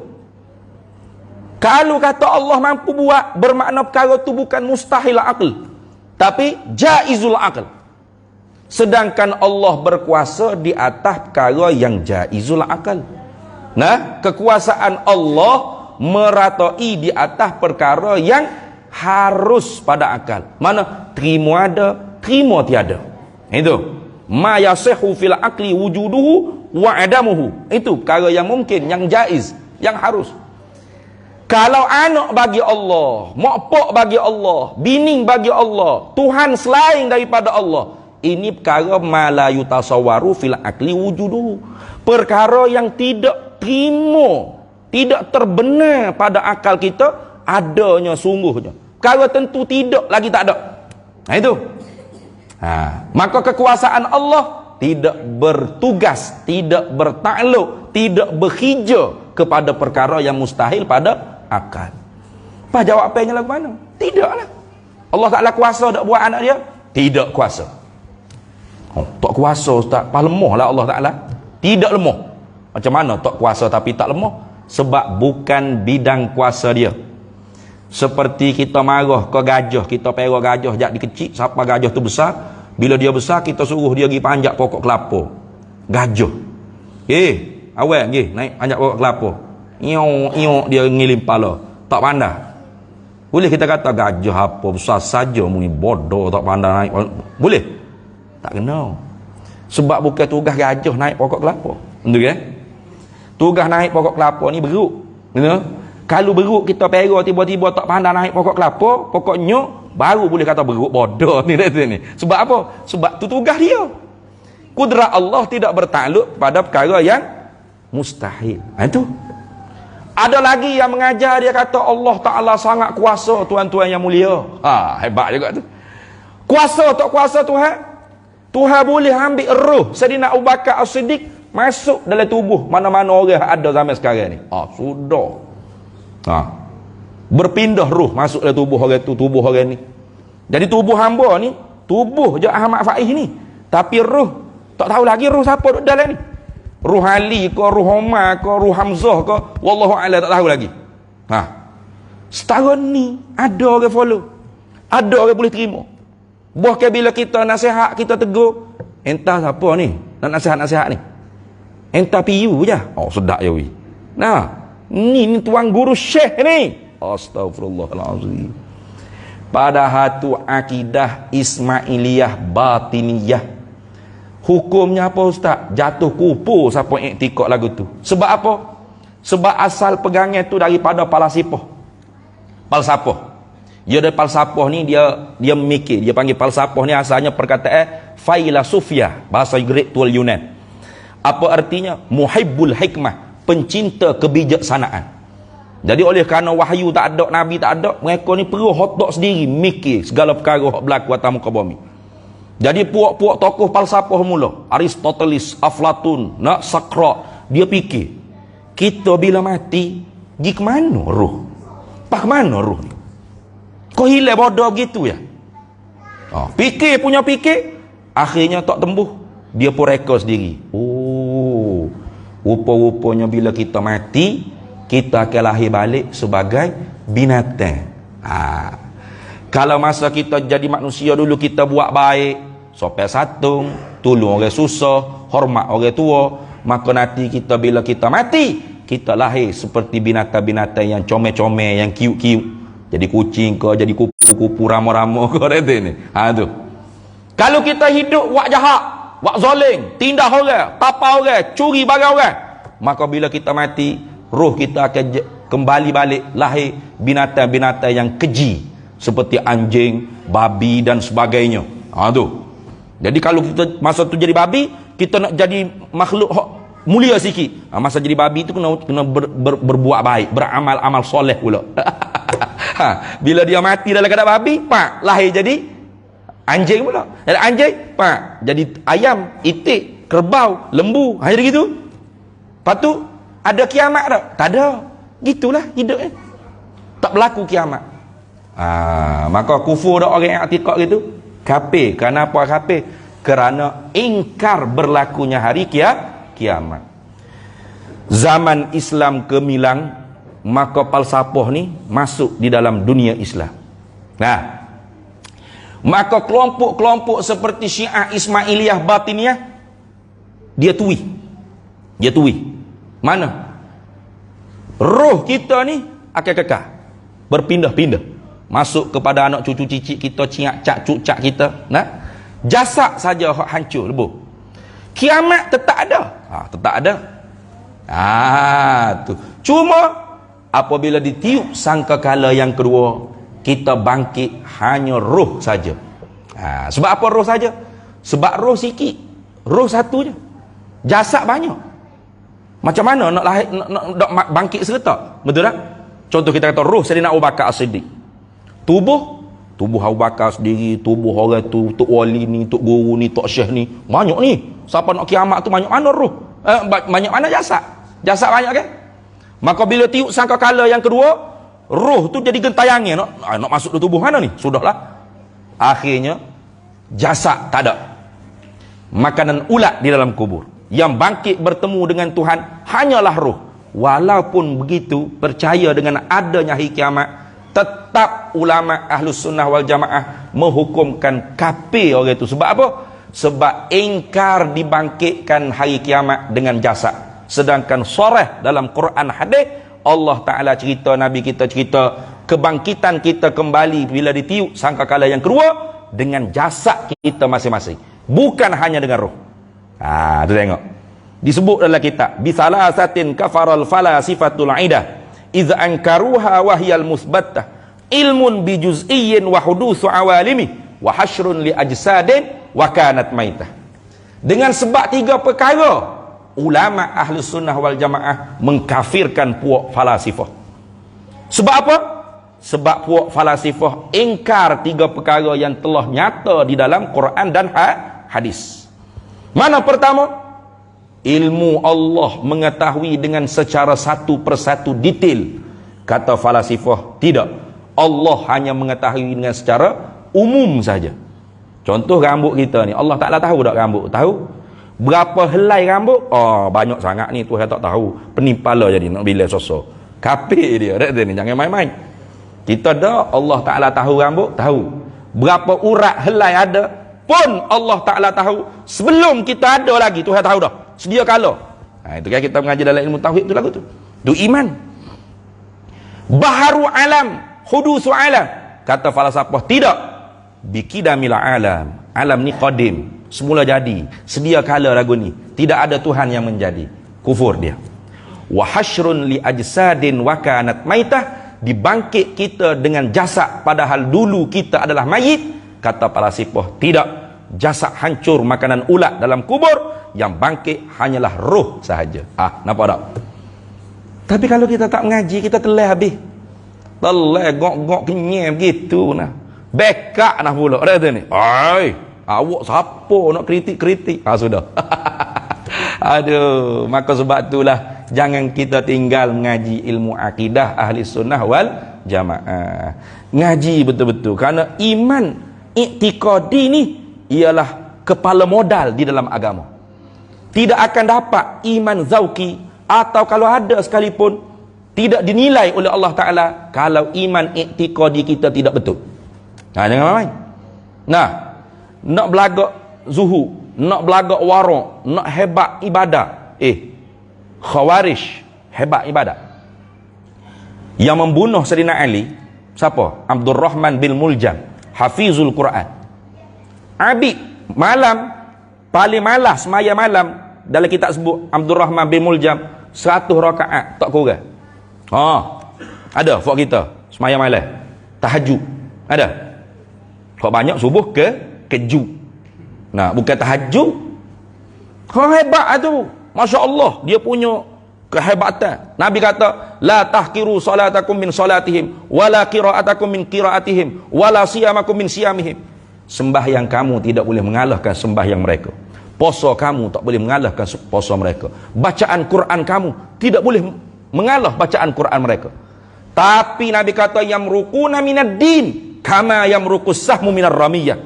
Kalau kata Allah mampu buat, bermakna perkara tu bukan mustahil akal, tapi jaizul akal. Sedangkan Allah berkuasa di atas perkara yang jaizul akal. Kekuasaan Allah meratai di atas perkara yang harus pada akal. Mana terima ada, terima tiada. Itu. Ma yasihu fil aqli wujuduhu wa adamuhu. Itu perkara yang mungkin, yang jaiz, yang harus. Kalau anak bagi Allah, mak pak bagi Allah, bini bagi Allah, Tuhan selain daripada Allah, ini perkara ma la yutasawwaru fil aqli wujuduhu. Perkara yang tidak terima, tidak terbenar pada akal kita adanya sungguhnya. Perkara tentu tidak, lagi tak ada. Itu. Maka kekuasaan Allah tidak bertugas, tidak bertakluk, tidak berhijau kepada perkara yang mustahil pada akal. Apa jawapannya lagu mana? Tidaklah. Allah Ta'ala kuasa tak buat anak dia? Tidak kuasa. Tak kuasa Ustaz, pas lemah lah Allah Ta'ala. Tidak lemah. Macam mana tak kuasa tapi tak lemah? Sebab bukan bidang kuasa dia. Seperti kita marah ke gajah, kita perah gajah jadi kecil, sampai gajah tu besar. Bila dia besar, kita suruh dia pergi panjat pokok kelapa. Gajah. Awal naik panjat pokok kelapa. Iok dia ngilim kepala. Tak pandai. Boleh kita kata gajah apa besar saja muni bodoh tak pandai naik. Boleh? Tak kena. Sebab bukan tugas gajah naik pokok kelapa. Betul kan? Tugas naik pokok kelapa ni beruk. Kalau beruk kita perah tiba-tiba tak pandai naik pokok kelapa, pokok nyok, baru boleh kata beruk bodoh ni. Sebab apa? Sebab tu tugas dia. Kudrat Allah tidak bertakluk pada perkara yang mustahil. Itu. Ada lagi yang mengajar, dia kata Allah Ta'ala sangat kuasa, tuan-tuan yang mulia. Hebat juga tu. Kuasa tak kuasa Tuhan? Tuhan boleh ambil roh Sayyidina Abu Bakar As-Siddiq masuk dalam tubuh mana-mana orang ada zaman sekarang ni. Sudah. Berpindah roh masuk dalam tubuh orang tu, tubuh orang ni. Jadi tubuh hamba ni, tubuh je Ahmad Faiz ni. Tapi roh, tak tahu lagi roh siapa duduk dalam ni. Ruh Ali ke, ruh Umar ke, ruh Hamzah ke, wallahu a'lam, tak tahu lagi. Setahun ni ada orang follow, ada orang boleh terima. Bahkan bila kita nasihat, kita tegur, entah siapa ni nak nasihat-nasihat ni, entah piyu je. Sedap je weh. Ni tuan guru syekh ni. Astagfirullahalazim. Padahal tu akidah Ismailiyah batiniyah. Hukumnya apa Ustaz? Jatuh kupur siapa iktikad lagu tu. Sebab apa? Sebab asal pegangan tu daripada falsafah. Dia ada falsafah ni, dia memikir, dia panggil falsafah ni asalnya perkataan filosofiah, bahasa Greek tua Yunan. Apa artinya? Muhibbul hikmah, pencinta kebijaksanaan. Jadi oleh kerana wahyu tak ada, nabi tak ada, mereka ni perlu hotok sendiri mikir segala perkara hak berlaku atas muka bumi. Jadi puak-puak tokoh falsafah mula, Aristoteles, Aflatun, Saqra, dia fikir, kita bila mati pergi ke mana roh? Pak mana roh ni? Kau hilang bodoh begitu ya? Fikir punya fikir, akhirnya tak tembuh. Dia pun reka sendiri. Oh, rupa-rupanya bila kita mati, kita akan lahir balik sebagai binatang. Kalau masa kita jadi manusia dulu, kita buat baik, sopan santun, tolong orang susah, hormat orang tua, maka nanti kita bila kita mati, kita lahir seperti binatang-binatang yang comel-comel, yang cute-cute. Jadi kucing ke, jadi kupu-kupu rama-rama ke, ni. Tu. Kalau kita hidup buat jahat, buat zalim, tindas orang, tapa orang, curi barang orang, maka bila kita mati, roh kita akan kembali balik lahir binatang-binatang yang keji, seperti anjing, babi dan sebagainya. Tu. Jadi kalau kita masa tu jadi babi, kita nak jadi makhluk mulia sikit. Masa jadi babi tu kena berbuat baik, beramal-amal soleh pula. Bila dia mati dalam keadaan babi, lahir jadi anjing pula. Dari anjing, jadi ayam, itik, kerbau, lembu. Jadi gitu. Lepas tu ada kiamat tak? Tak ada. Gitulah hidup ni. Tak berlaku kiamat. Maka kufur dah orang yang i'tiqad gitu. Kafir. Kenapa kafir? Kerana ingkar berlakunya hari kiamat. Zaman Islam gemilang, maka falsafah ni masuk di dalam dunia Islam. Maka kelompok-kelompok seperti Syiah, Ismailiyah, Batiniyah, dia tuwi. Mana? Roh kita ni akan kekal, berpindah-pindah, masuk kepada anak cucu cicit kita, ciak-cak, cucak kita. Jasad saja hak hancur, lebuh. Kiamat tetap ada. Tetap ada. Tu. Cuma apabila ditiup sangkakala yang kedua, kita bangkit hanya roh saja. Sebab apa roh saja? Sebab roh sikit, roh satu je, jasad banyak. Macam mana nak lahir, nak bangkit serta? Betul tak? Contoh kita kata roh Sayyidina Abu Bakar As-Siddiq. Tubuh Abu Bakar sendiri, tubuh orang tu, tok wali ni, tok guru ni, tok syekh ni, banyak ni. Siapa nak kiamat tu banyak mana roh? Banyak mana jasad? Jasad banyak kan? Maka bila tiup sangkakala yang kedua, roh tu jadi gentayangan, nak masuk ke tubuh mana ni? Sudahlah. Akhirnya jasad tak ada. Makanan ulat di dalam kubur. Yang bangkit bertemu dengan Tuhan hanyalah roh. Walaupun begitu, percaya dengan adanya hari kiamat, tetap ulama Ahlus Sunnah wal Jamaah menghukumkan kafir orang itu. Sebab apa? Sebab ingkar dibangkitkan hari kiamat dengan jasad. Sedangkan soreh dalam Quran hadis, Allah Ta'ala cerita, Nabi kita cerita, kebangkitan kita kembali bila ditiup sangkakala yang kedua dengan jasad kita masing-masing, bukan hanya dengan roh. Tu tengok, disebut dalam kitab, bisalasatin kafaral falasifatul aidah iz ankaruha wahyal musbattah ilmun bijuz'iyyin wa hudusu awalimi wa hasyrun li ajsadin wa kanat maitah. Dengan sebab 3 perkara, ulama Ahlus Sunnah wal Jamaah mengkafirkan puak falasifah. Sebab apa? Sebab puak falasifah ingkar 3 perkara yang telah nyata di dalam Quran dan hadis. Mana pertama? Ilmu Allah mengetahui dengan secara satu persatu detail. Kata falasifah, tidak. Allah hanya mengetahui dengan secara umum saja. Contoh rambut kita ni, Allah Ta'ala tahu tak rambut? Tahu. Berapa helai rambut? Banyak sangat ni, Tuhan tak tahu. Pening kepala jadi nak bila sosok. Kafir dia, ni jangan main-main. Kita dah, Allah Ta'ala tahu rambut? Tahu. Berapa urat helai ada pun Allah Ta'ala tahu. Sebelum kita ada lagi, Tuhan tahu dah. Sedia kala. Itu kan kita mengajar dalam ilmu tauhid tu lagu tu. Tu iman. Baharu alam, hudusu alam. Kata falsafah, tidak. Bikidamil alam. Alam ni qadim, semula jadi, sedia kala lagu ni. Tidak ada Tuhan yang menjadi. Kufur dia. Wa hasyrun li ajsadin wa kanat maitah, dibangkit kita dengan jasad padahal dulu kita adalah mayit? Kata para sipoh, tidak. Jasad hancur makanan ulat dalam kubur, yang bangkit hanyalah roh sahaja. Nampak tak? Tapi kalau kita tak mengaji, kita telah habis. Telah gok-gok kenyam gitu nah. Bekak nah pula kata ni. Awak siapa nak kritik-kritik? Sudah. Aduh, maka sebab itulah jangan kita tinggal mengaji ilmu akidah ahli sunnah wal jamaah. Ngaji betul-betul, kerana iman i'tiqadi ni ialah kepala modal di dalam agama. Tidak akan dapat iman zauqi, atau kalau ada sekalipun tidak dinilai oleh Allah Ta'ala kalau iman i'tiqadi kita tidak betul. Jangan main. Nak belagak zuhud, nak belagak warok, nak hebat ibadah. Khawarij hebat ibadah. Yang membunuh Sayyidina Ali siapa? Abdul Rahman bin Muljam, hafizul Quran. Abid malam paling malas semaya malam, dalam kitab sebut Abdul Rahman bin Muljam 100 rakaat tak kurang. Ada fak kita semaya malam tahajud. Ada fak banyak subuh ke keju. Bukan tahajud. Hebat tu. Masya Allah, dia punya kehebatan. Nabi kata, la tahkiru salatakum min salatihim, wala qira'atakum min qira'atihim, wala siyamakum min siyamihim. Sembahyang kamu tidak boleh mengalahkan sembahyang mereka. Puasa kamu tak boleh mengalahkan puasa mereka. Bacaan Quran kamu tidak boleh mengalah bacaan Quran mereka. Tapi Nabi kata, yamruquna minad din kama yamruqus sahmu minar ramiyah.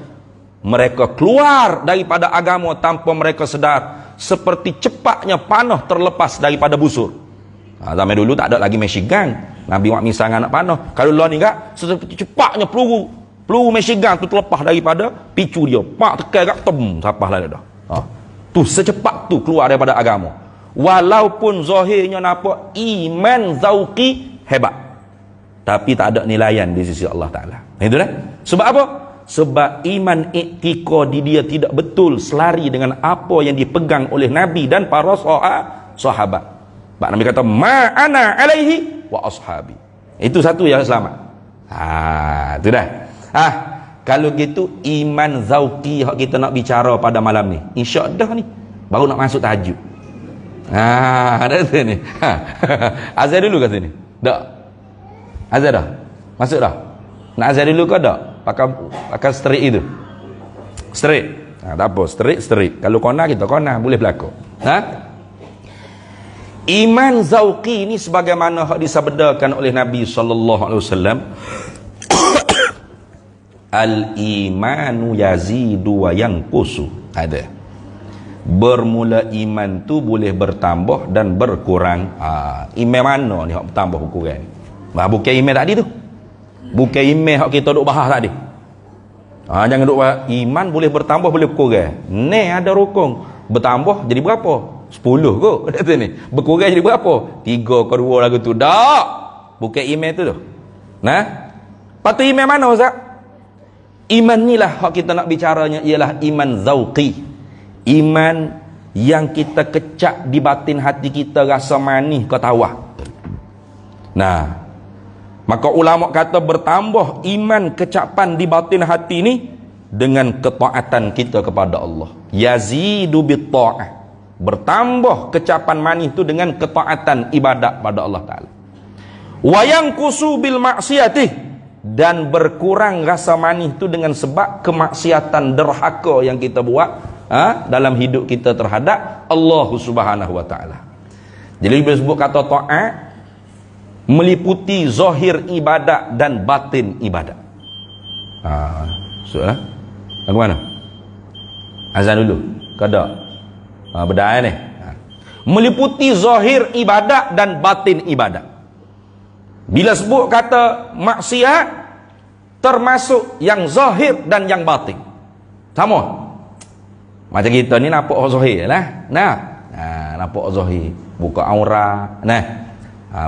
Mereka keluar daripada agama tanpa mereka sedar, seperti cepatnya panah terlepas daripada busur. Zaman dulu tak ada lagi machine gun. Nabi buat misang anak panah. Kalau lah ni kak, seperti cepatnya peluru machine gun tu terlepas daripada picu dia. Pak tekan kat sapah lah dah. Tu secepat tu keluar daripada agama. Walaupun zahirnya nampak iman zauqi hebat, tapi tak ada nilaian di sisi Allah Ta'ala. Itulah. Sebab apa? Sebab iman i'tiqadi dia tidak betul selari dengan apa yang dipegang oleh Nabi dan para sahabat. Pak Nabi kata, ma'ana alaihi wa ashabi. Itu satu yang selamat. Itu dah. Kalau gitu iman zauqi yang kita nak bicara pada malam ni, insya-Allah ni baru nak masuk tahajud. Ada sini. Azan dulu kat sini. Tak. Azan dah. Masuk dah. Nak azan dulu ke tak? Pakai straight itu. Straight. Tak apa, straight. Kalau kona kita kona, boleh berlaku. Iman zauqi ini sebagaimana hak disabdakan oleh Nabi sallallahu alaihi wasallam, al-imanu yazidu wa yanqusu. Ada. Bermula iman tu boleh bertambah dan berkurang. Iman mana ni hak bertambah berkurang? Bukan iman tadi tu. Bukan iman hak kita duk bahas tadi. Jangan duk bahas iman boleh bertambah boleh berkurang. Ni ada rukun. Bertambah jadi berapa? 10 kot. Kata ni. Berkurang jadi berapa? 3 ke 2 lagu tu. Tak. Bukan iman tu tu. Patut iman mana Ustaz? Iman ni lah hak kita nak bicaranya, ialah iman zauqi. Iman yang kita kecap di batin hati kita, rasa manis ke tawar. Maka ulama kata bertambah iman kecapan di batin hati ni dengan ketaatan kita kepada Allah. Yazidu bitta'ah. Bertambah kecapan manis tu dengan ketaatan ibadat pada Allah Ta'ala. Wa yanqusu bil maksiatih. Dan berkurang rasa manis tu dengan sebab kemaksiatan derhaka yang kita buat dalam hidup kita terhadap Allah Subhanahu wa Ta'ala. Jadi bila sebut kata ta'at, meliputi zahir ibadat dan batin ibadat. Soalan? Lagu mana? Azan dulu. Kada. Berdaya ni. Meliputi zahir ibadat dan batin ibadat. Bila sebut kata maksiat, termasuk yang zahir dan yang batin. Sama. Macam kita ni nampak zahir lah. Nampak zahir. Buka aurat.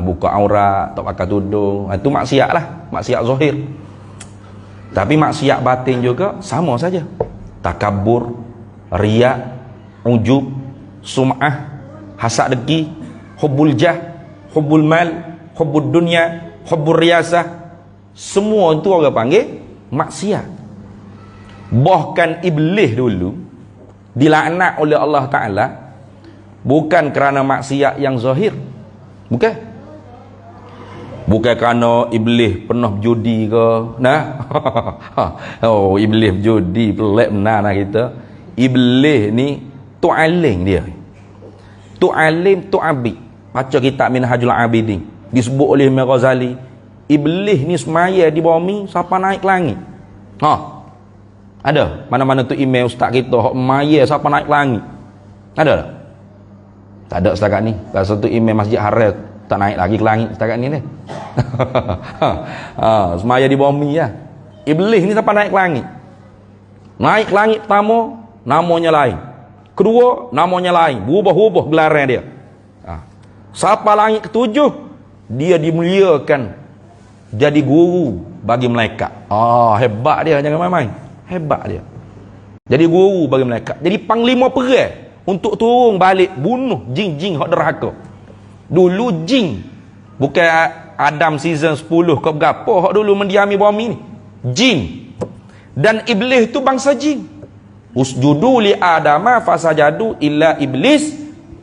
Buka aurat, tak pakai tudung. Itu maksiat lah. Maksiat zahir. Tapi maksiat batin juga sama saja. Takabur, riak, ujub, sum'ah, hasad dengki, hubbul jah, hubbul mal, hubbud dunya, hubbur riyasah, semua itu orang panggil maksiat. Bahkan iblis dulu dilaknat oleh Allah Ta'ala bukan kerana maksiat yang zahir, bukan kerana iblis pernah berjudi ke, nah. Oh, iblis berjudi pelik benar lah kita. Iblis ni tu alim dia, tu alim, tu abid. Baca kitab Minhajul Abidin, disebut oleh Imam Ghazali, iblis ni semaya di bumi siapa naik ke langit. Ada mana-mana tu email ustaz kita hok maya siapa naik ke langit? Ada tak? Tak ada setakat ni. Rasa tu email Masjid Haram tak naik lagi ke langit setakat ni ni. Semaya di bumi ya. Iblis ni siapa naik ke langit? Naik ke langit pertama namanya lain, kedua namanya lain, berubah-ubah gelaran dia. Siapa langit ketujuh, dia dimuliakan jadi guru bagi malaikat. Hebat dia, jangan main-main. Hebat dia. Jadi guru bagi malaikat, jadi panglima perang untuk turun balik bunuh jin-jin hak derhaka. Dulu jin, bukan Adam season 10 ke berapa hak dulu mendiami bumi ni. Jin. Dan iblis tu bangsa jin. Usjudu li adama fasajadu illa iblis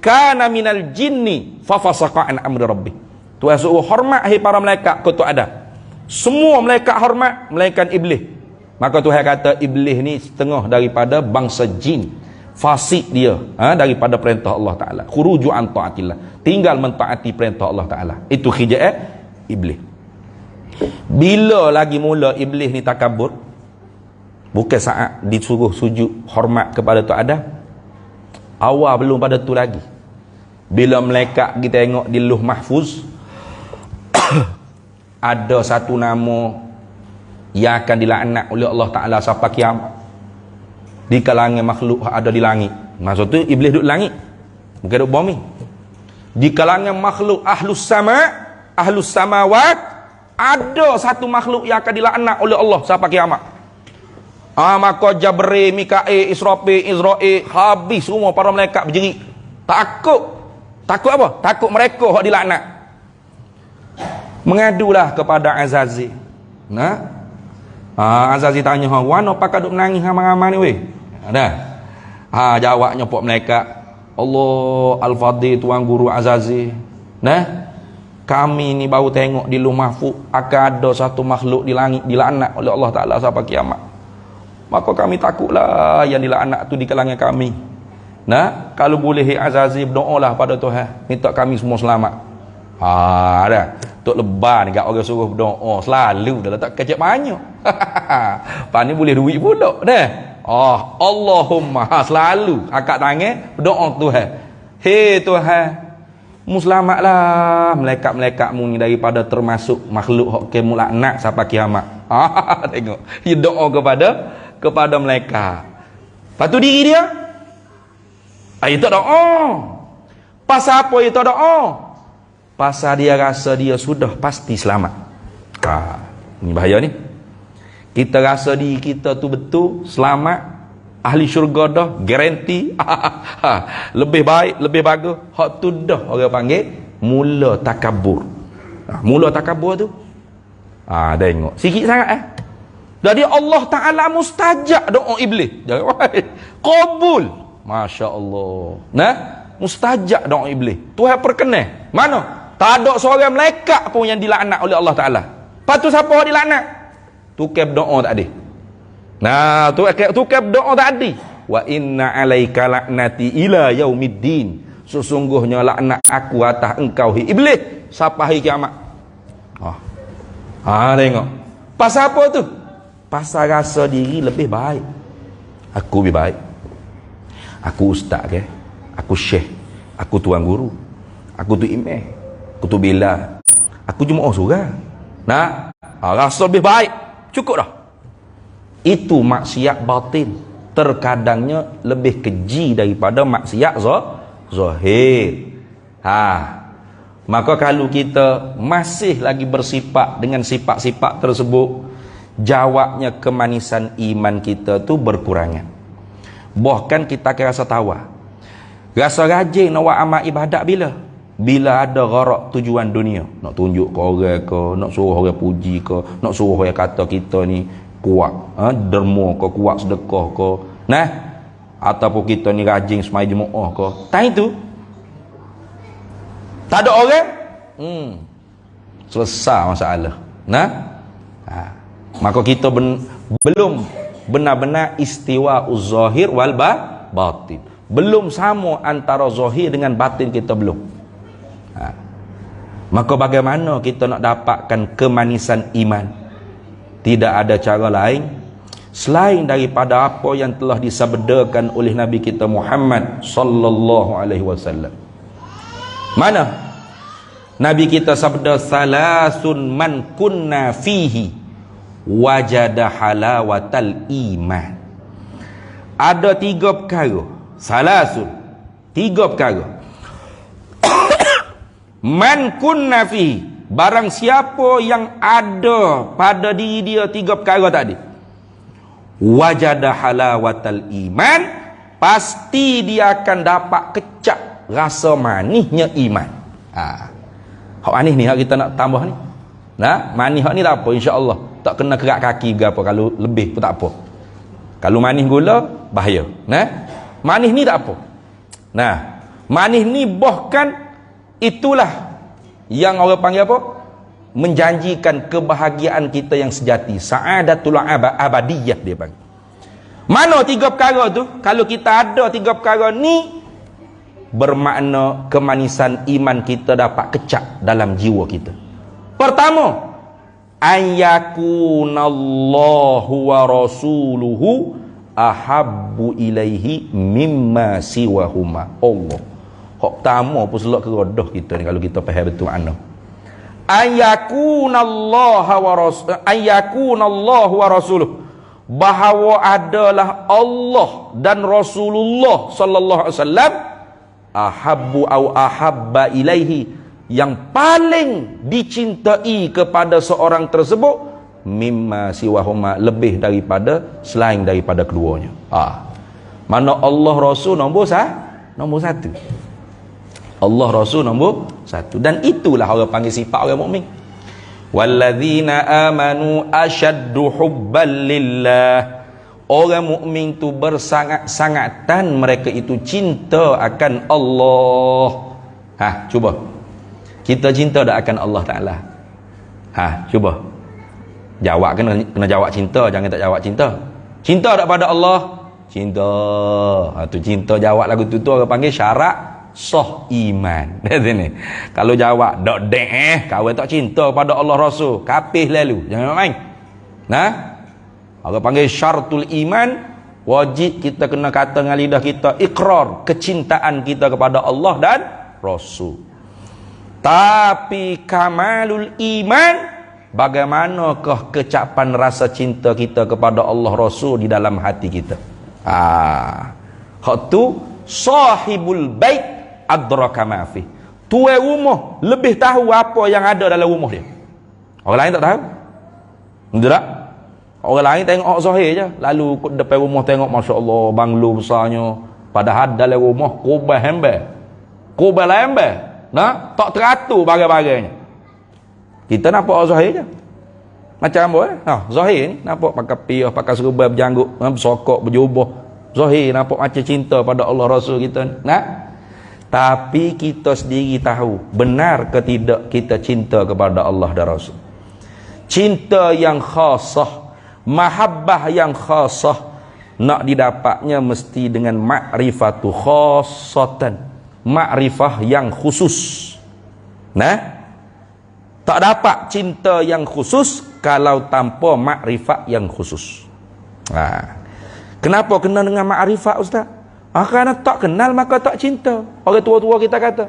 kana minal jinni fafasaqa an amri rabbih. Tuhan suruh hormat hai para malaikat kau tu ada. Semua malaikat hormat melainkan iblis. Maka Tuhan kata iblis ni setengah daripada bangsa jin. Fasik dia daripada perintah Allah Ta'ala. Khuruju an ta'atillah. Tinggal mentaati perintah Allah Ta'ala. Itu khija'ah iblis. Bila lagi mula iblis ni takabur? Bukan saat disuruh sujud hormat kepada Tuhan Adam. Awal belum pada tu lagi. Bila malaikat kita tengok di Lauh Mahfuz ada satu nama yang akan dilaknat oleh Allah Ta'ala sampai kiamat di kalangan makhluk ada di langit. Maksud tu iblis duduk langit, bukan duduk bumi. Di kalangan makhluk ahlus samawat ada satu makhluk yang akan dilaknat oleh Allah sampai kiamat. Maka Jibril, Mikail, Israfil, Izrail habis semua para malaikat berjerit. Takut apa? Takut mereka hak dilaknat. Mengadulah kepada Azazil. Azazil tanya, "Wana pakai duk menangis ramai-ramai ni weh?" Ada. Jawabnya pok malaikat, "Allah Al-Fadhil tuan guru Azazil. Kami ni baru tengok di Lauh Mahfuz akan ada satu makhluk di langit dilaknat oleh Allah Ta'ala sampai kiamat. Maka kami takutlah yang dilaknat tu di kalangan kami. Kalau boleh Azazil berdoalah pada Tuhan, minta kami semua selamat." Ada. Tok lebar ni kat orang suruh berdoa selalu dah letak kecek banyak. Pak ni boleh duit pula dah. Allahumma selalu angkat tangan berdoa Tuhan. Hei Tuhan, mu selamatlah malaikat-malaikatmu ni daripada termasuk makhluk hak ke mulaknat sampai kiamat. Tengok, dia doa kepada malaikat. Lepas tu diri dia itu doa. Pasal apa itu doa? Pasal dia rasa dia sudah pasti selamat. Ini bahaya ni. Kita rasa diri kita tu betul selamat, ahli syurga dah, garanti. Lebih baik, lebih bagus. Hak tu dah orang panggil mula takabur. Mula takabur tu tengok sikit sangat Jadi Allah Ta'ala mustajab doa iblis. Qabul. Masya Allah. Mustajab doa iblis. Tuhan perkenan. Mana? Tak ada seorang malaikat pun yang dilaknat oleh Allah Ta'ala. Lepas tu siapa dilaknat? Tukar doa tak ada. Tukar doa tak ada. Wa inna alaika laknati ila yaumiddin. Sesungguhnya laknat aku atas engkau iblis sampai hari kiamat. Tengok. Pasal apa tu? Pasal rasa diri lebih baik. Aku lebih baik. Aku ustaz ke? Aku syekh. Aku tuan guru. Aku tu imam. Aku tu bila. Aku jemaah surah. Rasa lebih baik. Cukup dah. Itu maksiat batin. Terkadangnya lebih keji daripada maksiat zahir. Maka kalau kita masih lagi bersifat dengan sifat-sifat tersebut, jawabnya kemanisan iman kita tu berkurangan. Bahkan kita akan rasa tawa. Rasa rajin nak buat amal ibadat bila? bila ada gharak tujuan dunia, nak tunjuk ke orang ke, nak suruh orang puji ke, nak suruh orang kata kita ni kuat, derma ke, kuat sedekah ke, nah, ataupun kita ni rajin semai jemaah ke, tak itu tak ada orang, selesai masalah. Nah, maka kita belum benar-benar istiwa uz-zahir wal batin. Belum sama antara zahir dengan batin kita belum. Maka bagaimana kita nak dapatkan kemanisan iman? Tidak ada cara lain selain daripada apa yang telah disabdakan oleh Nabi kita Muhammad sallallahu alaihi wasallam. Mana? Nabi kita sabda, salasun man kunna fihi wajada halawatal iman. Ada 3 perkara. Salasun, 3 perkara. Man kunna fihi, barang siapa yang ada pada diri dia 3 perkara tadi, wajada halawatal iman, pasti dia akan dapat kecap rasa manisnya iman. Hak manis ni hak kita nak tambah ni. Nah, manis hak ni tak apa, insya-Allah. Tak kena kerak kaki ke apa, kalau lebih pun tak apa. Kalau manis gula bahaya. Nah, manis ni tak apa. Nah, manis ni bahkan itulah yang orang panggil apa? Menjanjikan kebahagiaan kita yang sejati. Sa'adatul abadiyah dia panggil. Mana 3 perkara tu? Kalau kita ada 3 perkara ni, bermakna kemanisan iman kita dapat kecap dalam jiwa kita. Pertama, ayyakunallahu wa rasuluhu ahabbu ilaihi mimma siwahuma. Allah. Hak pertama pun selok ke rodah kita ni kalau kita faham betul makna. Ayyakunallahu wa rasuluhu, bahawa adalah Allah dan Rasulullah sallallahu alaihi wasallam ahabbu au ahabba ilaihi, yang paling dicintai kepada seorang tersebut, mimma siwahuma, lebih daripada selain daripada keduanya. Mana Allah Rasul nombor 1. Allah Rasul nombor 1. Dan itulah orang panggil sifat orang mukmin. Walladzina amanu asyaddu hubban lillah. Orang mukmin tu bersangat-sangatan mereka itu cinta akan Allah. Cuba. Kita cinta tak akan Allah Taala? Cuba. Jawab, kena jawab cinta, jangan tak jawab cinta. Cinta tak pada Allah? Cinta. Tu cinta, jawab lagu tu orang panggil syarat sah iman. Sini. Kalau jawab dak kau tak cinta pada Allah Rasul, kapih lalu. Jangan main. Nah, orang panggil syaratul iman, wajib kita kena kata dengan lidah kita ikrar kecintaan kita kepada Allah dan Rasul. Tapi kamalul iman, bagaimanakah kecapan rasa cinta kita kepada Allah Rasul di dalam hati kita? Hak tu sahibul bait adraka ma fi. Tuan rumah lebih tahu apa yang ada dalam rumah dia. Orang lain tak tahu. Betul tak? Orang lain tengok zahir je, lalu depan rumah tengok masya-Allah banglo besarnya, padahal dalam rumah kubah hembe. Kubah lembe. Nah, tak teratur bagai-bagainya. Kita nampak zahir je. Macam apa? Zahir ni nampak pakai piah, pakai serban berjanggut, bersokok, berjubah. Zahir nampak macam cinta pada Allah Rasul kita ni. Nah, tapi kita sendiri tahu benar ke tidak kita cinta kepada Allah dan Rasul. Cinta yang khasah, mahabbah yang khasah, nak didapatnya mesti dengan ma'rifatu khasatan, makrifah yang khusus. Nah, tak dapat cinta yang khusus kalau tanpa makrifah yang khusus. Kenapa kena dengan makrifah, Ustaz? Kerana tak kenal maka tak cinta. Orang tua-tua kita kata.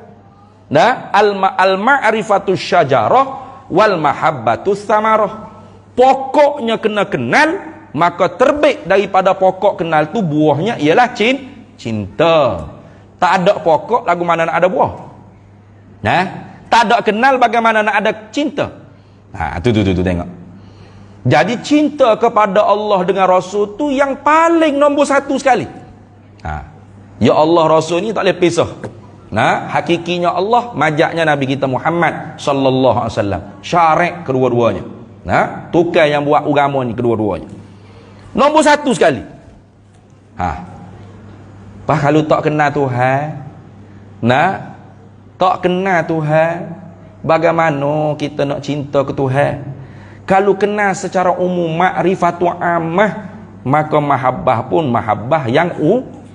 Nah, al-ma'rifatu syajarah wal mahabbatu samarah. Pokoknya kena kenal, maka terbit daripada pokok kenal tu buahnya ialah cinta. Tak ada pokok, lagu mana nak ada buah? Nah, tak ada kenal, bagaimana nak ada cinta? Tu tengok. Jadi cinta kepada Allah dengan Rasul tu yang paling nombor 1 sekali. Ya Allah Rasul ni tak boleh pisah. Nah, hakikinya Allah, majaknya Nabi kita Muhammad sallallahu alaihi wasallam. Syarik kedua-duanya. Nah, tukar yang buat agama ni kedua-duanya. Nombor satu sekali. Kalau tak kenal Tuhan, tak kenal Tuhan, bagaimana kita nak cinta ke Tuhan? Kalau kenal secara umum ma'rifatu ammah, maka mahabbah pun mahabbah yang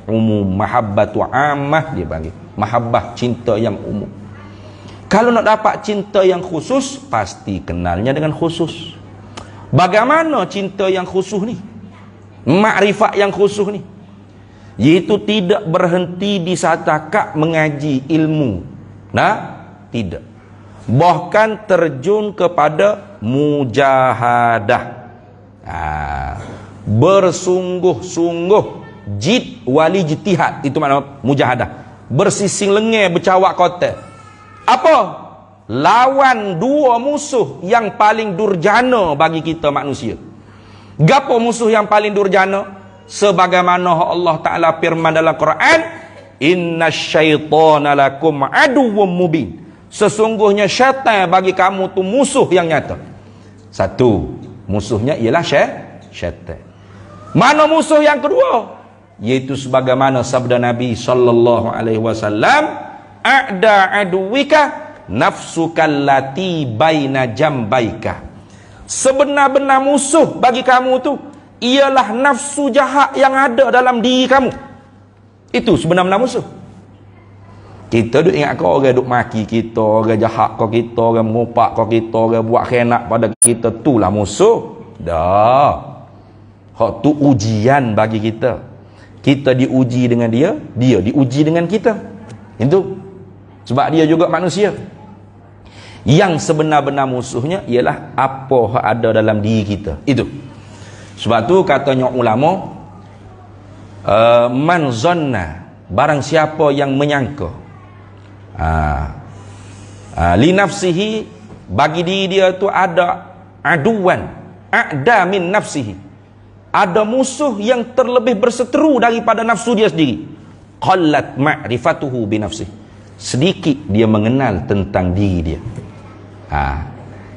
umum. Mahabbatu ammah dia panggil. Mahabbah, cinta yang umum. Kalau nak dapat cinta yang khusus, pasti kenalnya dengan khusus. Bagaimana cinta yang khusus ni? Makrifat yang khusus ni, iaitu tidak berhenti di setakat mengaji ilmu. Tidak. Bahkan terjun kepada mujahadah. Bersungguh-sungguh, jid wali jitihad, itu makna mujahadah. Bersising lengah, bercawak kotak. Apa? Lawan dua musuh yang paling durjana bagi kita manusia. Gapo musuh yang paling durjana? Sebagaimana Allah Ta'ala firman dalam Quran, innasyaitana lakum aduwwum mubin. Sesungguhnya syaitan bagi kamu tu musuh yang nyata. Satu, musuhnya ialah syaitan. Mana musuh yang kedua? Yaitu sebagaimana sabda Nabi sallallahu alaihi wasallam, a'da aduwika nafsukal lati baina jambaika. Sebenar-benar musuh bagi kamu tu ialah nafsu jahat yang ada dalam diri kamu. Itu sebenar-benar musuh. Kita duk ingat kau orang duk maki kita, orang jahat kau kita, orang mengopak kau kita, orang buat khianat pada kita, itulah musuh. Dah. Hak tu ujian bagi kita. Kita diuji dengan dia, dia diuji dengan kita. Itu sebab dia juga manusia. Yang sebenar-benar musuhnya ialah apa yang ada dalam diri kita. Itu. Sebab tu katanya ulama, man zanna, barang siapa yang menyangka, li nafsihi, bagi diri dia tu ada aduwan, a'da min nafsihi, ada musuh yang terlebih berseteru daripada nafsu dia sendiri. Qallat ma'rifatuhu bi nafsihi, sedikit dia mengenal tentang diri dia.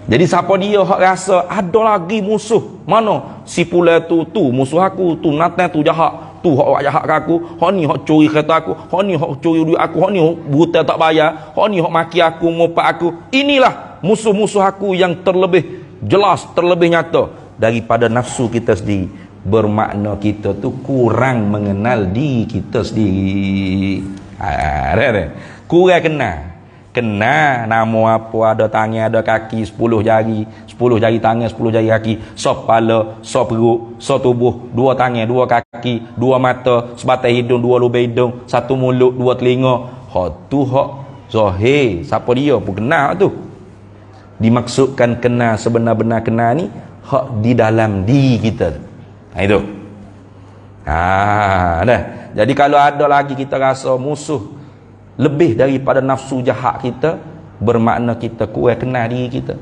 Jadi siapa dia hak rasa ada lagi musuh, mana si pula tu musuh aku, tu natan tu jahat, tu hak jahat ke aku, hak ni hak curi kereta aku, hak ni hak curi duit aku, hak ni buta tak bayar, hak ni hak maki aku, ngopak aku. Inilah musuh-musuh aku yang terlebih jelas, terlebih nyata daripada nafsu kita sendiri. Bermakna kita tu kurang mengenal diri kita sendiri. Kurang kenal nama apa, ada tangan, ada kaki, 10 jari tangan, 10 jari kaki, sop kepala, sop perut, sop tubuh, 2 tangan, 2 kaki, 2 mata, sebatai hidung, 2 lubang hidung, 1 mulut, 2 telinga. Hak tu hak zahir, siapa dia pun kenal tu. Dimaksudkan kenal, sebenar-benar kenal ni hak di dalam diri kita. Itu. Dah. Jadi kalau ada lagi kita rasa musuh lebih daripada nafsu jahat kita, bermakna kita kurang kenal diri kita.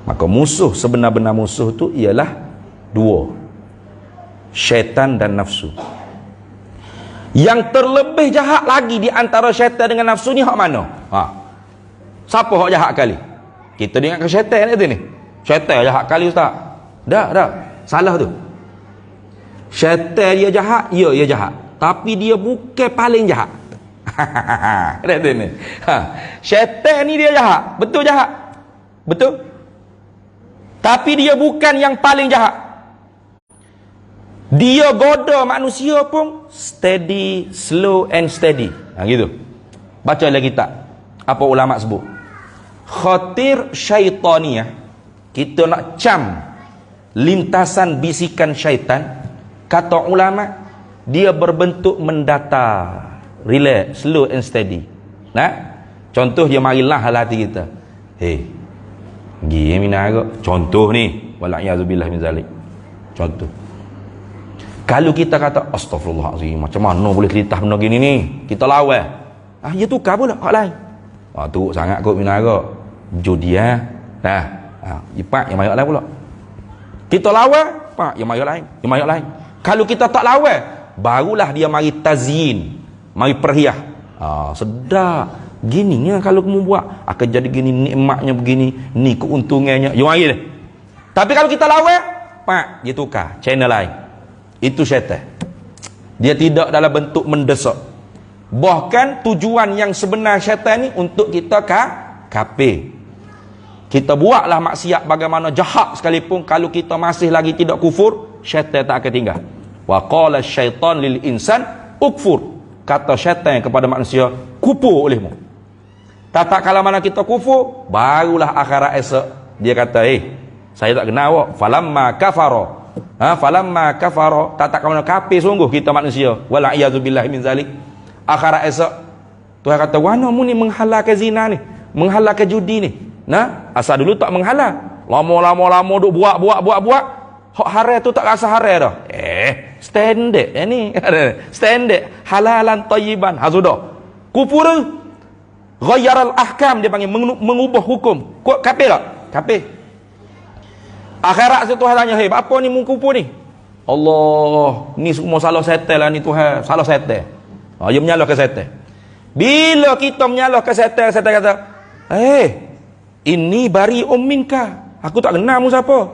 Maka musuh, sebenar-benar musuh tu ialah dua, syaitan dan nafsu. Yang terlebih jahat lagi di antara syaitan dengan nafsu ni hak mana? Siapa hak jahat kali? Kita dengar ke syaitan ni. Syaitan jahat kali ustaz. Dah. Salah tu. Syaitan dia jahat, ya dia jahat. Tapi dia bukan paling jahat. Syaitan ni dia jahat, betul jahat. Betul. Tapi dia bukan yang paling jahat. Dia goda manusia pun steady, slow and steady. Gitu. Baca lagi kitab. Apa ulama sebut? Khatir syaitaniyah. Kita nak cam lintasan bisikan syaitan. Kata ulama, dia berbentuk mendatar, relax, slow and steady. Contoh dia marilah hati kita. Gini minara. Contoh ni, wala'iyadzubillah min zalik. Contoh. Kalau kita kata astagfirullahalazim, macam mana boleh kelitah benda gini ni? Kita lawan. Ya tukar pula hak lain. Teruk sangat kot minara. Judi Ipak yang mayak lain pula. Kita lawan, pak yang mayak lain. Kalau kita tak lawan, barulah dia mari tazyin, mari perhias. Sedap. Gininya kalau kamu buat akan jadi gini, nikmatnya begini, ni keuntungannya. Yang lagi deh. Tapi kalau kita lawan, pak, dia tukar channel lain. Itu syaitan. Dia tidak dalam bentuk mendesak. Bahkan tujuan yang sebenar syaitan ni untuk kita kafir. Kita buatlah maksiat bagaimana jahat sekalipun, kalau kita masih lagi tidak kufur, syaitan tak akan tinggal. Wa qala syaitan lil insan ukfur. Kata syaitan kepada manusia, kufur olehmu. Tak kala mana kita kufur, barulah akhirat esok dia kata, saya tak kenal awak. Falamma kafara. Falamma kafara, tak kala mana kafir sungguh kita manusia. Wal a'yadzu billahi min zalik. Akhirat esok Tuhan kata, "Wana mu ni menghalalkan zina ni, menghalalkan judi ni." Nah, asal dulu tak menghalal. Lama duk buat. Hak haram tu tak rasa haram dah. Standard ni. Standard halalan thayyiban. Sudah. Kufur ghayaral ahkam, dia panggil mengubah hukum. Kok kafir tak? Kafir. Akhirat tu Tuhan tanya, apa ni mengkufur ni? Allah, ni semua salah setan lah ni Tuhan, salah setan. Dia menyalahkan setan. Bila kita menyalahkan setan, setan kata, ini bari'um minka. Aku tak kenal mu siapa.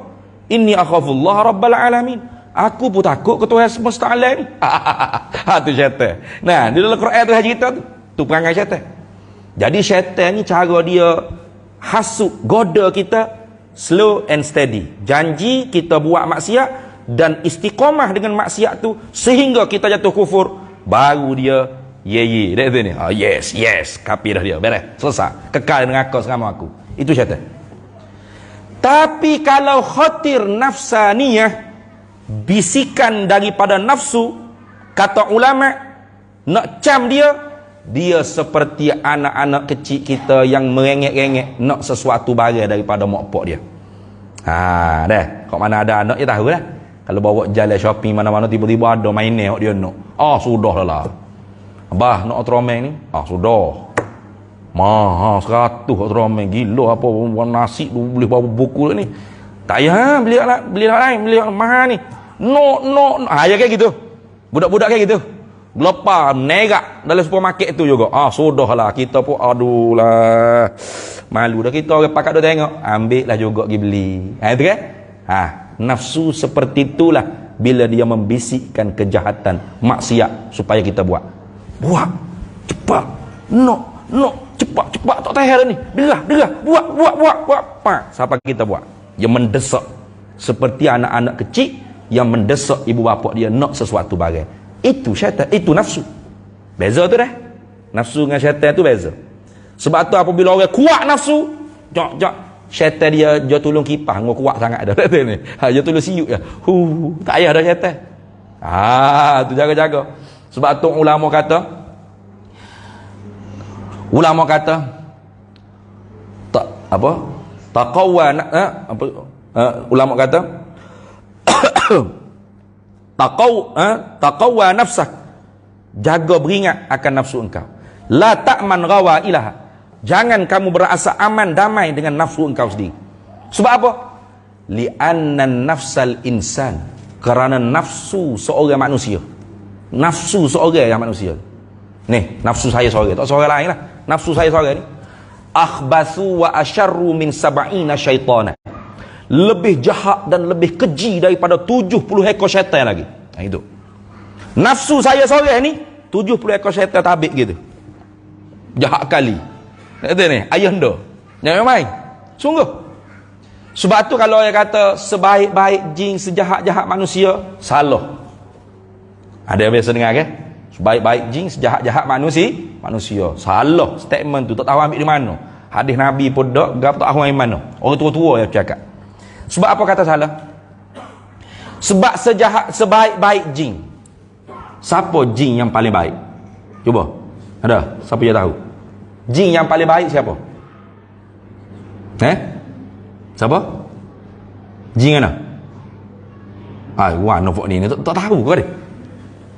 Inni akhafullah rabbal alamin. Aku pun takut ke Tuhan semesta alam ni. Tu syaitan. Nah, di dalam Quran tu cerita tu perangai syaitan. Jadi syaitan ni cara dia hasut, goda kita slow and steady. Janji kita buat maksiat dan istiqamah dengan maksiat tu sehingga kita jatuh kufur, baru dia dia tu ni. Yes, kafir dah dia. Beres, selesai. Kekal dengan aku selama aku. Itu syaitan. Tapi kalau khatir nafsaniyah, bisikan daripada nafsu, kata ulama, nak cam dia seperti anak-anak kecil kita yang merengek-rengek nak sesuatu barang daripada mak pak dia. Dah. Kau mana ada anak, dia tahu dah. Kalau bawa jalan shopping mana-mana, tiba-tiba ada mainan dia nak. Sudah lah. Abah nak otromeng ni. Sudah. Mahal 100 otromeng. Gila apa nasi tu boleh bawa buku ni. Tak payah beli lain, beli mahal ni. No. Ya kayak gitu. Budak-budak kayak gitu. Lepas negak dalam supermarket tu juga. Sudahlah kita pun aduh lah. Malu dah kita orang pakat dah tengok. Ambil lah juga pergi beli. Itu kan? Nafsu seperti itulah bila dia membisikkan kejahatan, maksiat supaya kita buat. Buat. Cepat. No. Cepat. Tak tahan ni. Derah. Buat. Siapa kita buat? Yang mendesak. Seperti anak-anak kecil yang mendesak ibu bapa dia nak sesuatu barang. Itu syaitan, itu nafsu. Beza tu dah. Nafsu dengan syaitan tu beza. Sebab tu apabila orang kuat nafsu, syaitan dia tolong kipas, ngau kuat sangat dah ni. Dia tolong siuk je. Tak payah dah syaitan. Tu jaga-jaga. Sebab tu ulama kata tak apa? Taqawwa ulama kata taqawwa nafsak, jaga beringat akan nafsu engkau. La ta'man ghawa ilaha, jangan kamu berasa aman damai dengan nafsu engkau sendiri. Sebab apa? Li'anna nafsal insan, kerana nafsu seorang manusia. Nafsu seorang yang manusia ni, nafsu saya seorang, tak seorang lain lah. Nafsu saya seorang ni akhbathu wa asyarru min sab'ina syaitana, lebih jahat dan lebih keji daripada 70 ekor syaitan lagi. Itu nafsu saya seorang ni 70 ekor syaitan tabik gitu, jahat kali. Itu ni ayanda, jangan main sungguh. Sebab tu kalau orang kata sebaik-baik jin, sejahat-jahat manusia, salah. Ada yang biasa dengar kan? Sebaik-baik jin, sejahat-jahat manusia. Salah statement tu, tak tahu ambil di mana. Hadis Nabi pun tak tahu ambil mana. Orang tua-tua yang cakap. Sebab apa kata salah? Sebab sebaik-baik jin. Siapa jin yang paling baik? Cuba. Ada? Siapa yang tahu? Jin yang paling baik siapa? Siapa? Jin mana? Wah, nampak ni tak tahu kau ni.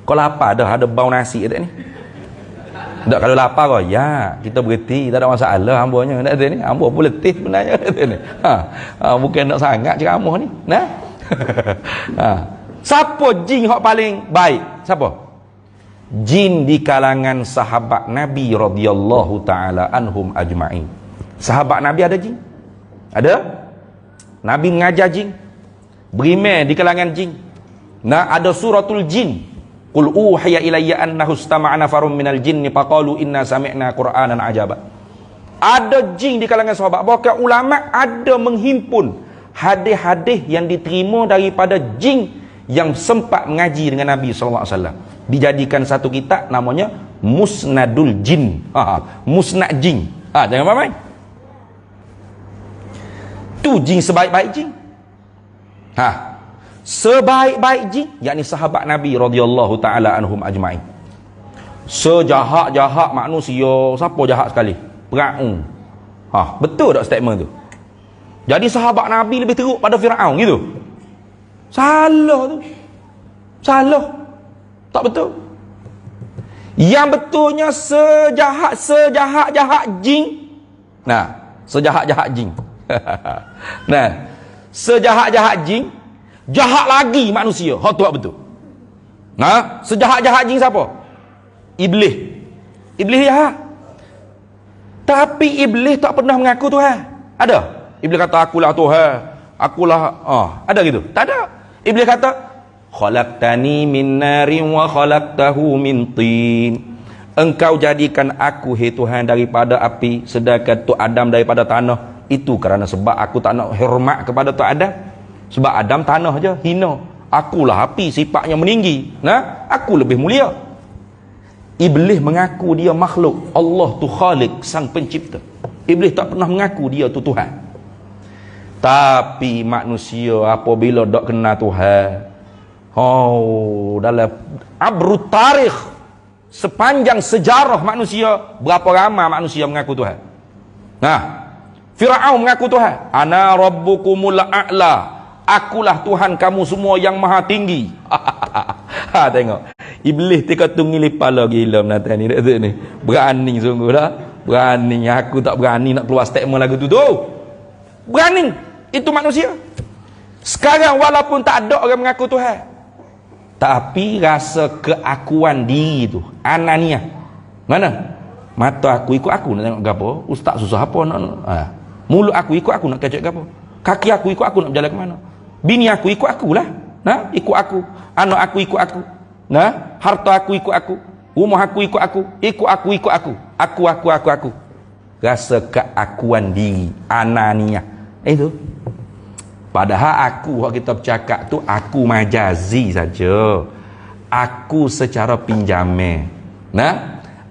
Kau lapar dah, ada bau nasi kat ni. Tak, kalau lapar kau, ya, kita berhenti, tak ada masalah hambanya. Tak ada ni, hamba pun letih sebenarnya. Ni. Bukan nak sangat ceramah ni. Siapa jin yang paling baik? Siapa? jin di kalangan sahabat Nabi radhiyallahu taala anhum ajma'in. Sahabat Nabi ada jin? Ada? Nabi mengajar jin, berimeh di kalangan jin. Nah, ada suratul jin. Qul uhiya ilayya annahu istama'a nafarun minal jinni faqalu inna sami'na qur'anan ajaba. Ada jin di kalangan sahabat. Bahkan ulama ada menghimpun hadis-hadis yang diterima daripada jin yang sempat mengaji dengan Nabi sallallahu alaihi wasallam. Dijadikan satu kitab namanya Musnadul Jin. Musnad jin. Jangan main-main. Tu jin sebaik-baik jin. Sebaik-baik jin, yakni sahabat Nabi radhiyallahu taala anhum ajma'in. Sejahat-jahat manusia, siapa jahat sekali? Firaun. Betul tak statement tu? Jadi sahabat Nabi lebih teruk pada Firaun gitu. Salah tu. Salah. Tak betul. Yang betulnya sejahat-jahat jin. Sejahat-jahat jin. Sejahat-jahat jin, jahat lagi manusia. Hak tu betul. Sejahat-jahat jin siapa? Iblis. Iblis jahat. Tapi iblis tak pernah mengaku Tuhan. Ada? Iblis kata akulah Tuhan. Akulah ada gitu? Tak ada. Iblis kata khalaqtani min narin wa khalaqtahu min tin. Engkau jadikan aku hai Tuhan daripada api, sedangkan tu Adam daripada tanah. Itu kerana sebab aku tak nak hormat kepada tu Adam. Sebab Adam tanah je, hina. Akulah api, sifatnya meninggi. Aku lebih mulia. Iblis mengaku dia makhluk. Allah tu Khalik, sang pencipta. Iblis tak pernah mengaku dia tu Tuhan. Tapi manusia apabila tak kenal Tuhan, dalam abrut tarikh, sepanjang sejarah manusia, berapa ramai manusia mengaku Tuhan. Firaun mengaku Tuhan. Ana rabbukumul a'la. Akulah Tuhan kamu semua yang maha tinggi. Tengok. Iblis tika tunggu pala gila menata ni. Berani sungguh dah. Berani. Aku tak berani nak keluar statement lagu tu. Berani. Itu manusia. Sekarang walaupun tak ada orang mengaku Tuhan, tapi rasa keakuan diri tu, anania. Mana? Mata aku ikut aku nak tengok gapo? Ustaz susah apa nak? Mulut aku ikut aku nak kecek gapo? Kaki aku ikut aku nak berjalan ke mana? Bini aku ikut akulah. Ikut aku. Anak aku ikut aku. Harta aku ikut aku. Rumah aku ikut aku. Ikut aku. Aku. Rasa keakuan diri, anania. Itu. Padahal aku, kalau kita bercakap tu, aku majazi saja. Aku secara pinjaman.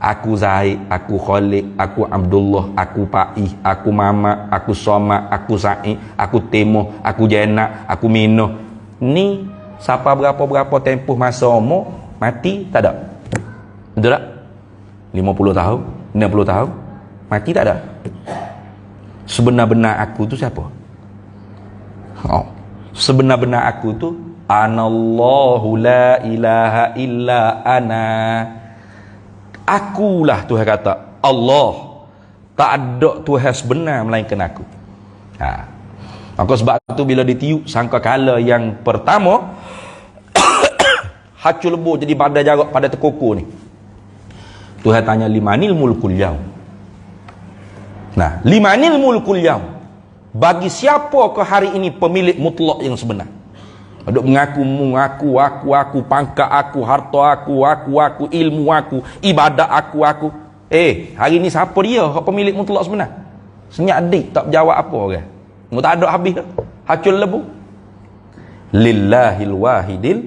Aku Zaid, aku Khalid, aku Abdullah, aku Pa'ih, aku Mama, aku Somad, aku Sa'id, aku Timoh, aku Jenab, aku Minoh. Ni siapa berapa tempoh masa umur mati tak ada. Betul tak? 50 tahun, 60 tahun mati tak ada. Sebenar-benar aku tu siapa? Sebenar-benar aku tu Anallahu la ilaha illa ana. Akulah Tuhan kata, Allah, tak ada Tuhan sebenar melainkan aku. Maka sebab tu bila ditiup sangka kala yang pertama hacu lebur jadi pada jarak pada tekoko ni, Tuhan tanya limanil mulkul yaum. Limanil mulkul yaum, bagi siapa ke hari ini pemilik mutlak yang sebenar? Duk mengaku aku, pangkat aku, harta aku, ilmu aku, ibadat aku. Hari ni siapa dia pemilik mutlak sebenar? Senyap dik tak berjawab apa orang. Tak ada habis dah. Hacul lebu. Lillahil wahidil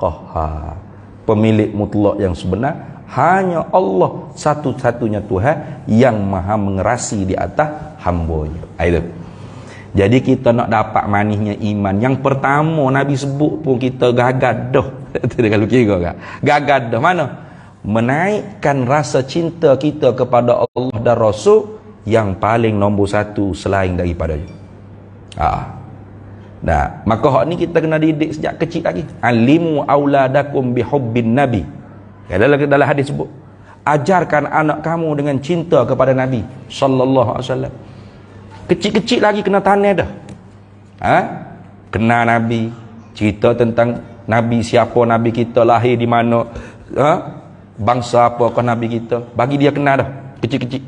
qahhar. Pemilik mutlak yang sebenar hanya Allah, satu-satunya Tuhan yang maha mengerasi di atas hamba-Nya. Itu. Jadi kita nak dapat manisnya iman, yang pertama Nabi sebut pun kita gagal dah. Kalau kira kan, gagal dah mana? Menaikkan rasa cinta kita kepada Allah dan Rasul yang paling nombor satu selain daripadanya. Maka hak ni kita kena didik sejak kecil lagi. Alimu auladakum bihubbin nabi. Dalam hadis sebut, ajarkan anak kamu dengan cinta kepada Nabi sallallahu alaihi wasallam. Kecil-kecil lagi kena tanah dah. Kenal Nabi, cerita tentang Nabi, siapa Nabi kita, lahir di mana, bangsa apakah Nabi kita, bagi dia kenal dah kecil-kecil.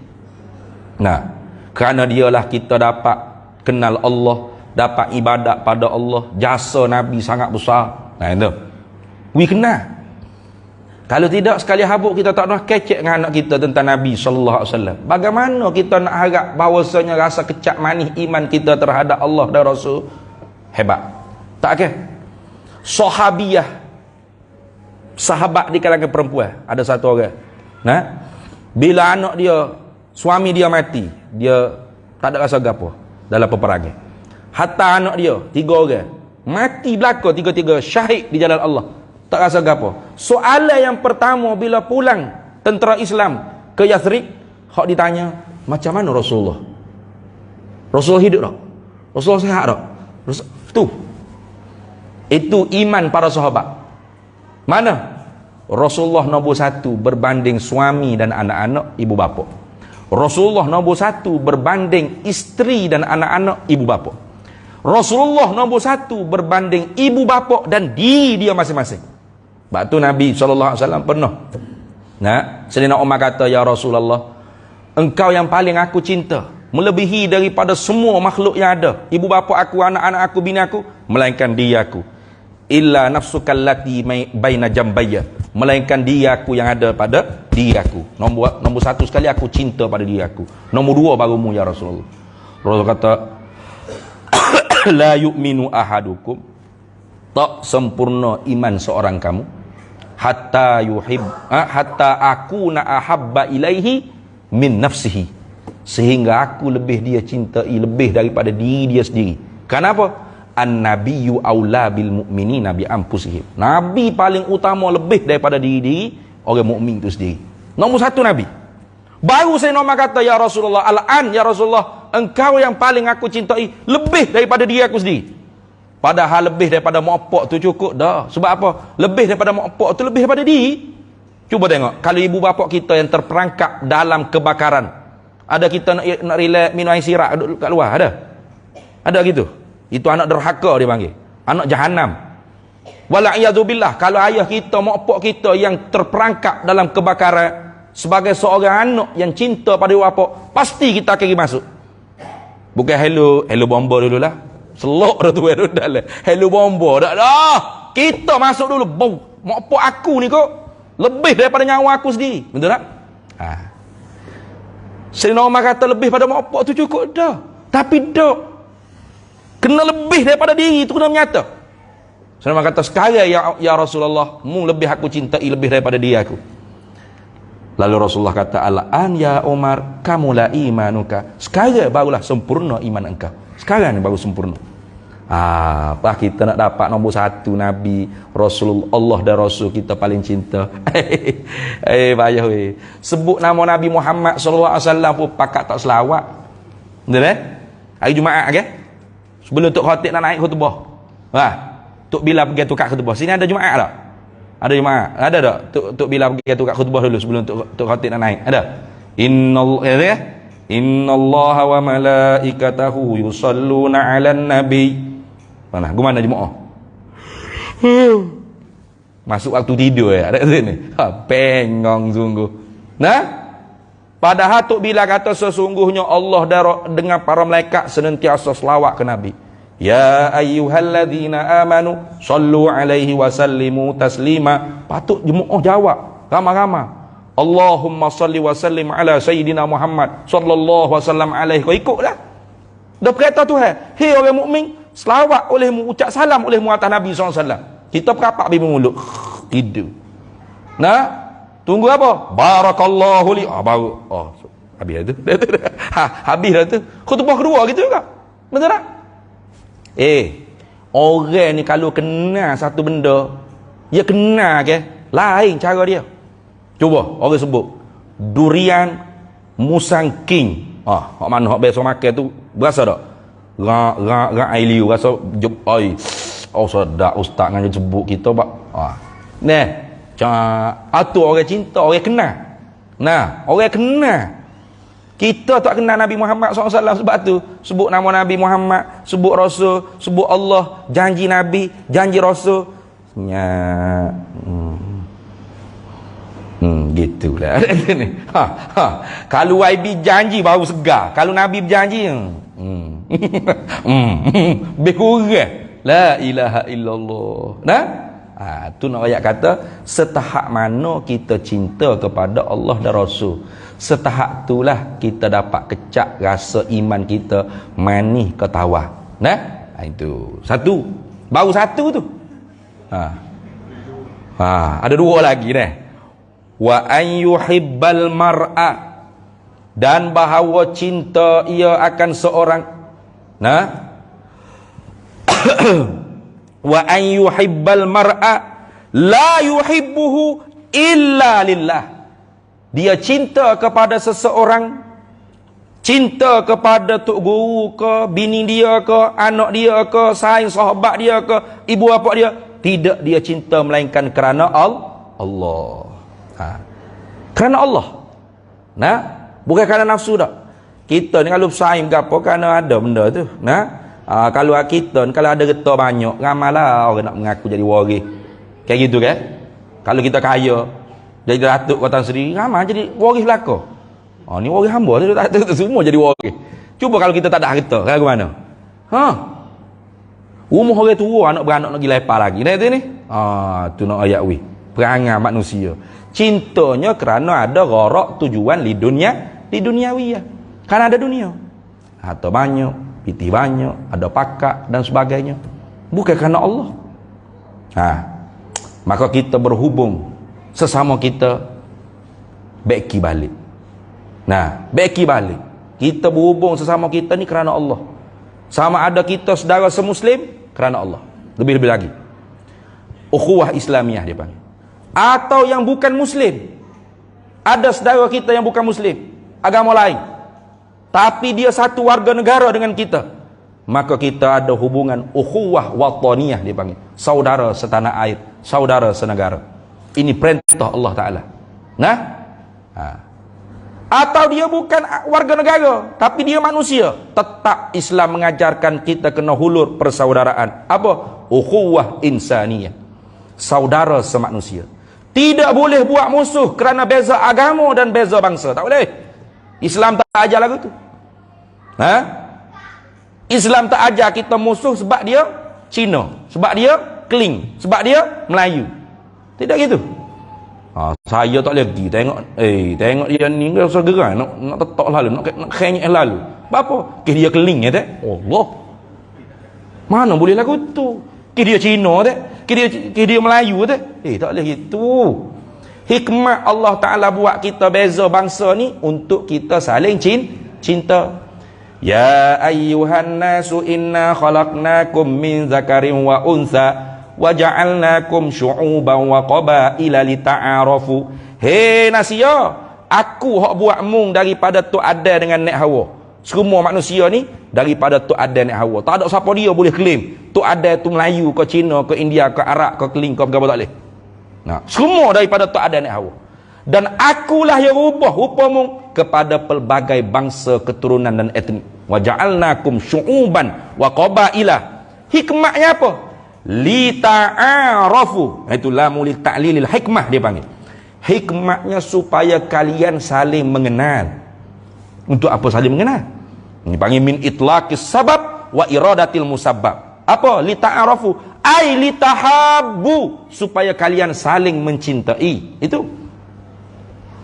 Nah, kerana dialah kita dapat kenal Allah, dapat ibadat pada Allah. Jasa Nabi sangat besar. Nah itu, we kenal. Kalau tidak, sekali habuk kita tak nak kecek dengan anak kita tentang Nabi SAW. Bagaimana kita nak harap bahawasanya rasa kecak manis iman kita terhadap Allah dan Rasul hebat? Tak ke? Sahabiyah, sahabat di kalangan perempuan, ada satu orang. Nah, bila anak dia, suami dia mati, dia tak ada rasa gapo dalam peperangan. Hatta anak dia 3 orang mati belaka, 3-3 syahid di jalan Allah, tak rasa gapo. Soalan yang pertama bila pulang tentera Islam ke Yathrib, hak ditanya, macam mana Rasulullah? Rasulullah hidup tak? Rasulullah sihat tak? Itu iman para sahabat. Mana? Rasulullah nombor 1 berbanding suami dan anak-anak, ibu bapa. Rasulullah nombor 1 berbanding isteri dan anak-anak, ibu bapa. Rasulullah nombor 1 berbanding ibu bapa dan diri dia masing-masing. Sebab tu Nabi SAW pernah, nah, Sayyidina Umar kata, ya Rasulullah, engkau yang paling aku cinta, melebihi daripada semua makhluk yang ada, ibu bapa aku, anak-anak aku, bini aku, melainkan dia aku. Illa nafsukal lati baina jambayya, melainkan dia aku yang ada pada diri aku. Nombor 1 sekali aku cinta pada diri aku. Nombor 2 barumu ya Rasulullah. Rasul kata, la yu'minu ahadukum, tak sempurna iman seorang kamu, hatta aku na ahabba ilaihi min nafsihi, sehingga aku lebih dia cintai lebih daripada diri dia sendiri. Kenapa? An-nabiyyu aula bil mu'minina bi anfusihim. Nabi paling utama lebih daripada diri orang mukmin itu sendiri. Nombor 1 Nabi. Baru saya nama kata, ya Rasulullah, al-an ya Rasulullah, engkau yang paling aku cintai lebih daripada diri aku sendiri. Padahal lebih daripada mak pak tu cukup dah. Sebab apa? Lebih daripada mak pak tu lebih daripada diri. Cuba tengok, kalau ibu bapa kita yang terperangkap dalam kebakaran, ada kita nak relax minum air sirap duduk kat luar, ada? Ada gitu? Itu anak derhaka dia panggil, anak jahanam. Wala'iyadzubillah, kalau ayah kita, mak pak kita yang terperangkap dalam kebakaran, sebagai seorang anak yang cinta pada bapa, pasti kita akan pergi masuk. Bukan hello bomba dulu lah, selok dah tu dalam hello bomba dah dah. Kita masuk dulu. Bau mak pak aku ni kok lebih daripada nyawa aku sendiri, betul tak? Sayyidina Umar kata lebih pada mak pak tu cukup dah, tapi dak, kena lebih daripada diri tu, kena menyata. Sayyidina Umar kata, sekarang ya Rasulullah, mu lebih aku cintai lebih daripada diri aku. Lalu Rasulullah kata, al-an ya Umar kamula imanuka, sekarang barulah sempurna iman engkau, sekarang ni baru sempurna. Apa kita nak dapat nombor 1 Nabi, Rasulullah, Allah dan Rasul kita paling cinta. Payah weh. Sebut nama Nabi Muhammad SAW pun pakat tak selawat. Betul eh? Hari Jumaat ke? Sebelum Tok Khatib nak naik khutbah, Tok Bila pergi tukar khutbah. Sini ada Jumaat tak? Ada Jumaat? Ada tak? Tok Bila pergi tukar khutbah dulu sebelum Tok Khatib nak naik. Ada? Innallaha wa malaikatahu yusalluna 'alan nabi. Mana? Gimana jemaah? Masuk waktu tidur ya, ada sini. Pengong sungguh. Nah, padahal Tok Bila kata sesungguhnya Allah dengan para malaikat senantiasa selawat ke Nabi. Ya ayyuhalladzina amanu sallu alaihi wa sallimu taslima. Patut jemaah jawab ramai-ramai, Allahumma salli wa sallim ala sayyidina Muhammad sallallahu wasallam alaihi. Kau ikutlah. Dah perkata Tuhan, hei orang mukmin, selawat olehmu, ucap salam olehmu atas Nabi SAW. Kita perapak bibir mulut, tidur. Nah, tunggu apa? Barakallahu li. Baru. Habis dah tu. Habis dah tu. Khutbah kedua gitu juga. Betul tak? Orang ni kalau kenal satu benda, dia kenal ke, lain cara dia. Cuba orang sebut durian musang king. Hak mana hak biasa makan tu, berasa tak? Rak air liu rasa ai. Sedap ustaz dengan sebut kita pak. Nah, tu orang cinta, orang kenal. Nah, orang kenal. Kita tak kenal Nabi Muhammad SAW, sebab tu sebut nama Nabi Muhammad, sebut Rasul, sebut Allah, janji Nabi, janji Rasul. Gitulah. Kalau YB janji baru segar. Kalau Nabi berjanji, berkurang. La ilaha illallah. Nah, tu nak ayat kata, setahap mana kita cinta kepada Allah dan Rasul, setahap itulah kita dapat kecap rasa iman kita manis ke tawar. Nah, itu satu. Baru satu tu. Ada dua lagi dah. Wa an yuhibbal mar'a, dan bahawa cinta ia akan seorang. Nah, wa an yuhibbal mar'a la yuhibbuhu illa lillah. Dia cinta kepada seseorang, cinta kepada tok guru ke, bini dia ke, anak dia ke, sahabat dia ke, ibu bapa dia, tidak dia cinta melainkan kerana Allah. Kerana Allah. Nah, bukan kerana nafsu dak. Kita ni kalau bersaing ke apa, kerana ada benda tu. Nah, kalau kita ni, kalau ada getah banyak, ramailah orang nak mengaku jadi waris. Kayak gitu kan? Kalau kita kaya, jadi datuk kota sendiri, ramai jadi waris belaka. Ni waris hamba tu, datuk semua jadi waris. Cuba kalau kita tak ada harta, kayak mana? Rumah orang tua, anak beranak nak pergi lepas lagi. Nah, tu ni. Tu nak ayat weh. Perangai manusia. Cintanya kerana ada gharak tujuan di duniawi. Kan ada dunia. Harta banyak, pitih banyak, ada pakak dan sebagainya. Bukan kerana Allah. Maka kita berhubung sesama kita, beki balik. Nah, beki balik. Kita berhubung sesama kita ni kerana Allah. Sama ada kita saudara semuslim kerana Allah. Lebih-lebih lagi, ukhuwah Islamiyah dia panggil. Atau yang bukan muslim, ada saudara kita yang bukan muslim, agama lain, tapi dia satu warga negara dengan kita, maka kita ada hubungan ukhuwah wataniyah dia panggil. Saudara setanah air, saudara senegara. Ini perintah Allah Ta'ala. Nah, atau dia bukan warga negara, tapi dia manusia, tetap Islam mengajarkan kita kena hulur persaudaraan. Apa? Ukhuwah insaniyah, saudara semanusia. Tidak boleh buat musuh kerana beza agama dan beza bangsa. Tak boleh. Islam tak ajar lagu tu. Islam tak ajar kita musuh sebab dia Cina, sebab dia Keling, sebab dia Melayu. Tidak gitu. Saya tak boleh pergi tengok dia ni rasa gerai nak tetok lalu, nak khenyek lalu. Apa? Dia Keling ya tak? Allah. Mana boleh lagu tu? Dia Cina tak? Dia Melayu tak? Tak boleh gitu. Hikmah Allah Ta'ala buat kita beza bangsa ni untuk kita saling cinta. Ya ayyuhan nasu inna khalaqnakum min zakarin wa unsa wa ja'alnakum syu'uban wa qabaila lita'arafu. Hei nasia, aku hak buat mung daripada Tok Adam dengan Nek Hawa. Semua manusia ni daripada Tok Adam Nek Hawa. Tak ada siapa dia boleh claim Tok Adam tu Melayu ke Cina ke India ke Arab ke Keling ke apa tak boleh. Semua daripada Tok Adam Nek Hawa. Dan akulah yang rubah rupa mung kepada pelbagai bangsa, keturunan dan etnik. Wa ja'alnakum syu'uban wa qabaila. Hikmahnya apa? Li ta'arafu. Itu lamul ta'lilil hikmah dia panggil. Hikmahnya supaya kalian saling mengenal. Untuk apa saling mengenal? Ini panggil min itlaqis sabab wa iradatil musabbab. Apa? Li ta'arafu, ai li tahabbu, supaya kalian saling mencintai. Itu.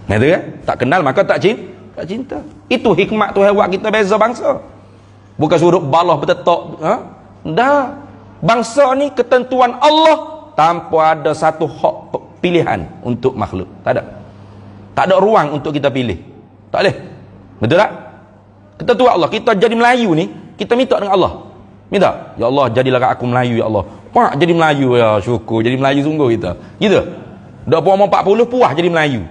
Nah, itu kan? Tak kenal maka tak cinta. Itu hikmah Tuhan buat kita beza bangsa. Bukan suruh balah bertetok. Dah. Bangsa ni ketentuan Allah, tanpa ada satu hak pilihan untuk makhluk. Tak ada. Tak ada ruang untuk kita pilih. Tak boleh. Betul tak? Ketentuan Allah. Kita jadi Melayu ni, kita minta dengan Allah. Minta, ya Allah jadilah aku Melayu ya Allah. Pak jadi Melayu ya, syukur jadi Melayu sungguh kita. Gitu. Dah umur 40 puas jadi Melayu.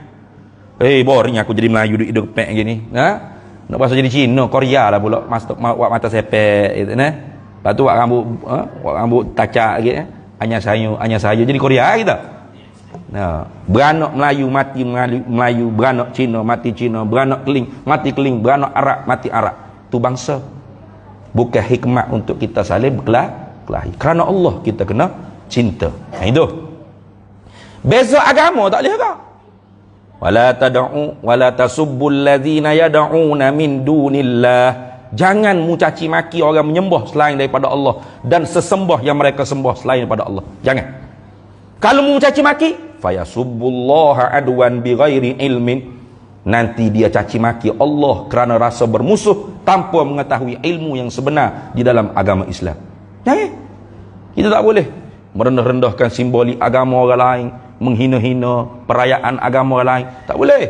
Boring aku jadi Melayu duduk pek gini. Nak pasal jadi Cina, Korea lah pula, buat mata sepek gitu nah. Lepas tu buat rambut tacak gitu. Hanya saya jadi Korea kita. Beranak Melayu mati Melayu, beranak Cina mati Cina, beranak Keling mati Keling, beranak Arab mati Arab. Tu bangsa. Bukan hikmah untuk kita saling berkelahi. Kerana Allah kita kena cinta. Itu. Beza agama tak boleh ke? wala tasubbul ladzina yad'una min dunillah. Jangan mu caci maki orang menyembah selain daripada Allah dan sesembah yang mereka sembah selain daripada Allah. Jangan. Kalau mu caci maki, fayasubbullaha adwan bighairi ilmin, nanti dia caci maki Allah kerana rasa bermusuh tanpa mengetahui ilmu yang sebenar di dalam agama Islam. Jangan. Kita tak boleh merendah-rendahkan simbolik agama orang lain, menghina-hina perayaan agama orang lain. Tak boleh.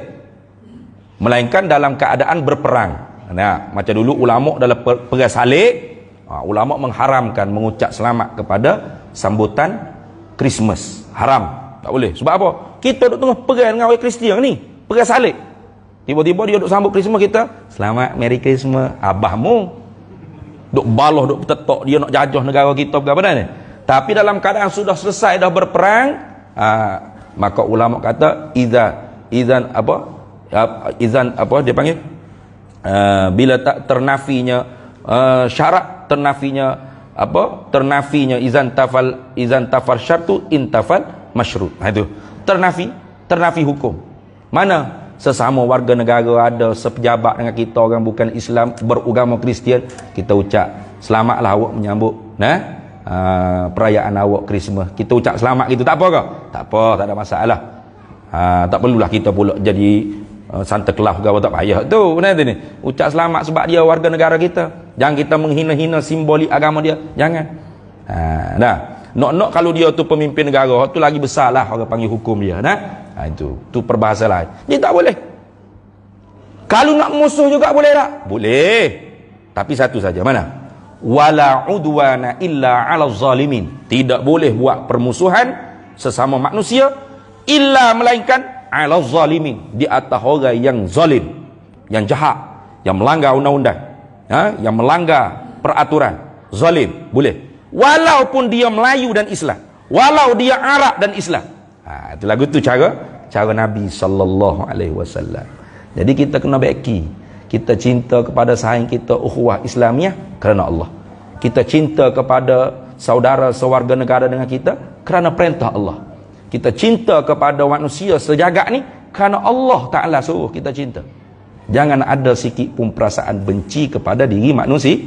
Melainkan dalam keadaan berperang. Nah, macam dulu ulama dalam perang salib, ulama mengharamkan mengucap selamat kepada sambutan Christmas. Haram. Tak boleh. Sebab apa? Kita duduk tengah perang dengan orang Kristian ni, perang salib. Tiba-tiba dia duduk sambut Christmas, kita selamat Merry Christmas. Abahmu duk baloh, duk tetok dia nak jajah negara kita ke apa ni. Tapi dalam keadaan sudah selesai dah berperang, maka ulama kata izan apa dia panggil, bila tak ternafinya syarat, ternafinya izan tafal syartu intafal masyrut. Itu ternafi hukum. Mana sesama warga negara ada sepejabat dengan kita orang bukan Islam, beragama Kristian, kita ucap selamatlah awak menyambut perayaan awak Christmas. Kita ucap selamat gitu, tak apa ke? Tak apa, tak ada masalah. Tak perlulah kita pula jadi Santa Claus ke apa, tak payah tu. Nanti ni ucap selamat sebab dia warga negara kita. Jangan kita menghina-hina simbolik agama dia. Jangan. Nak kalau dia tu pemimpin negara, tu lagi besar lah orang panggil hukum dia. Itu perbahasa lain. Dia tak boleh. Kalau nak musuh juga boleh tak? Boleh. Tapi satu saja. Mana? Wala udwana illa 'ala zalimin. Tidak boleh buat permusuhan sesama manusia illa melainkan 'ala zalimin, di atas orang yang zalim, yang jahat, yang melanggar undang-undang, yang melanggar peraturan. Zalim boleh. Walaupun dia Melayu dan Islam, walau dia Arab dan Islam. Itu lagu tu cara Nabi sallallahu alaihi wasallam. Jadi kita kena baki. Kita cinta kepada sahabat kita ukhuwah Islamiah kerana Allah. Kita cinta kepada saudara sewarga negara dengan kita kerana perintah Allah. Kita cinta kepada manusia sejagat ni kerana Allah Ta'ala suruh kita cinta. Jangan ada sikit pun perasaan benci kepada diri manusia.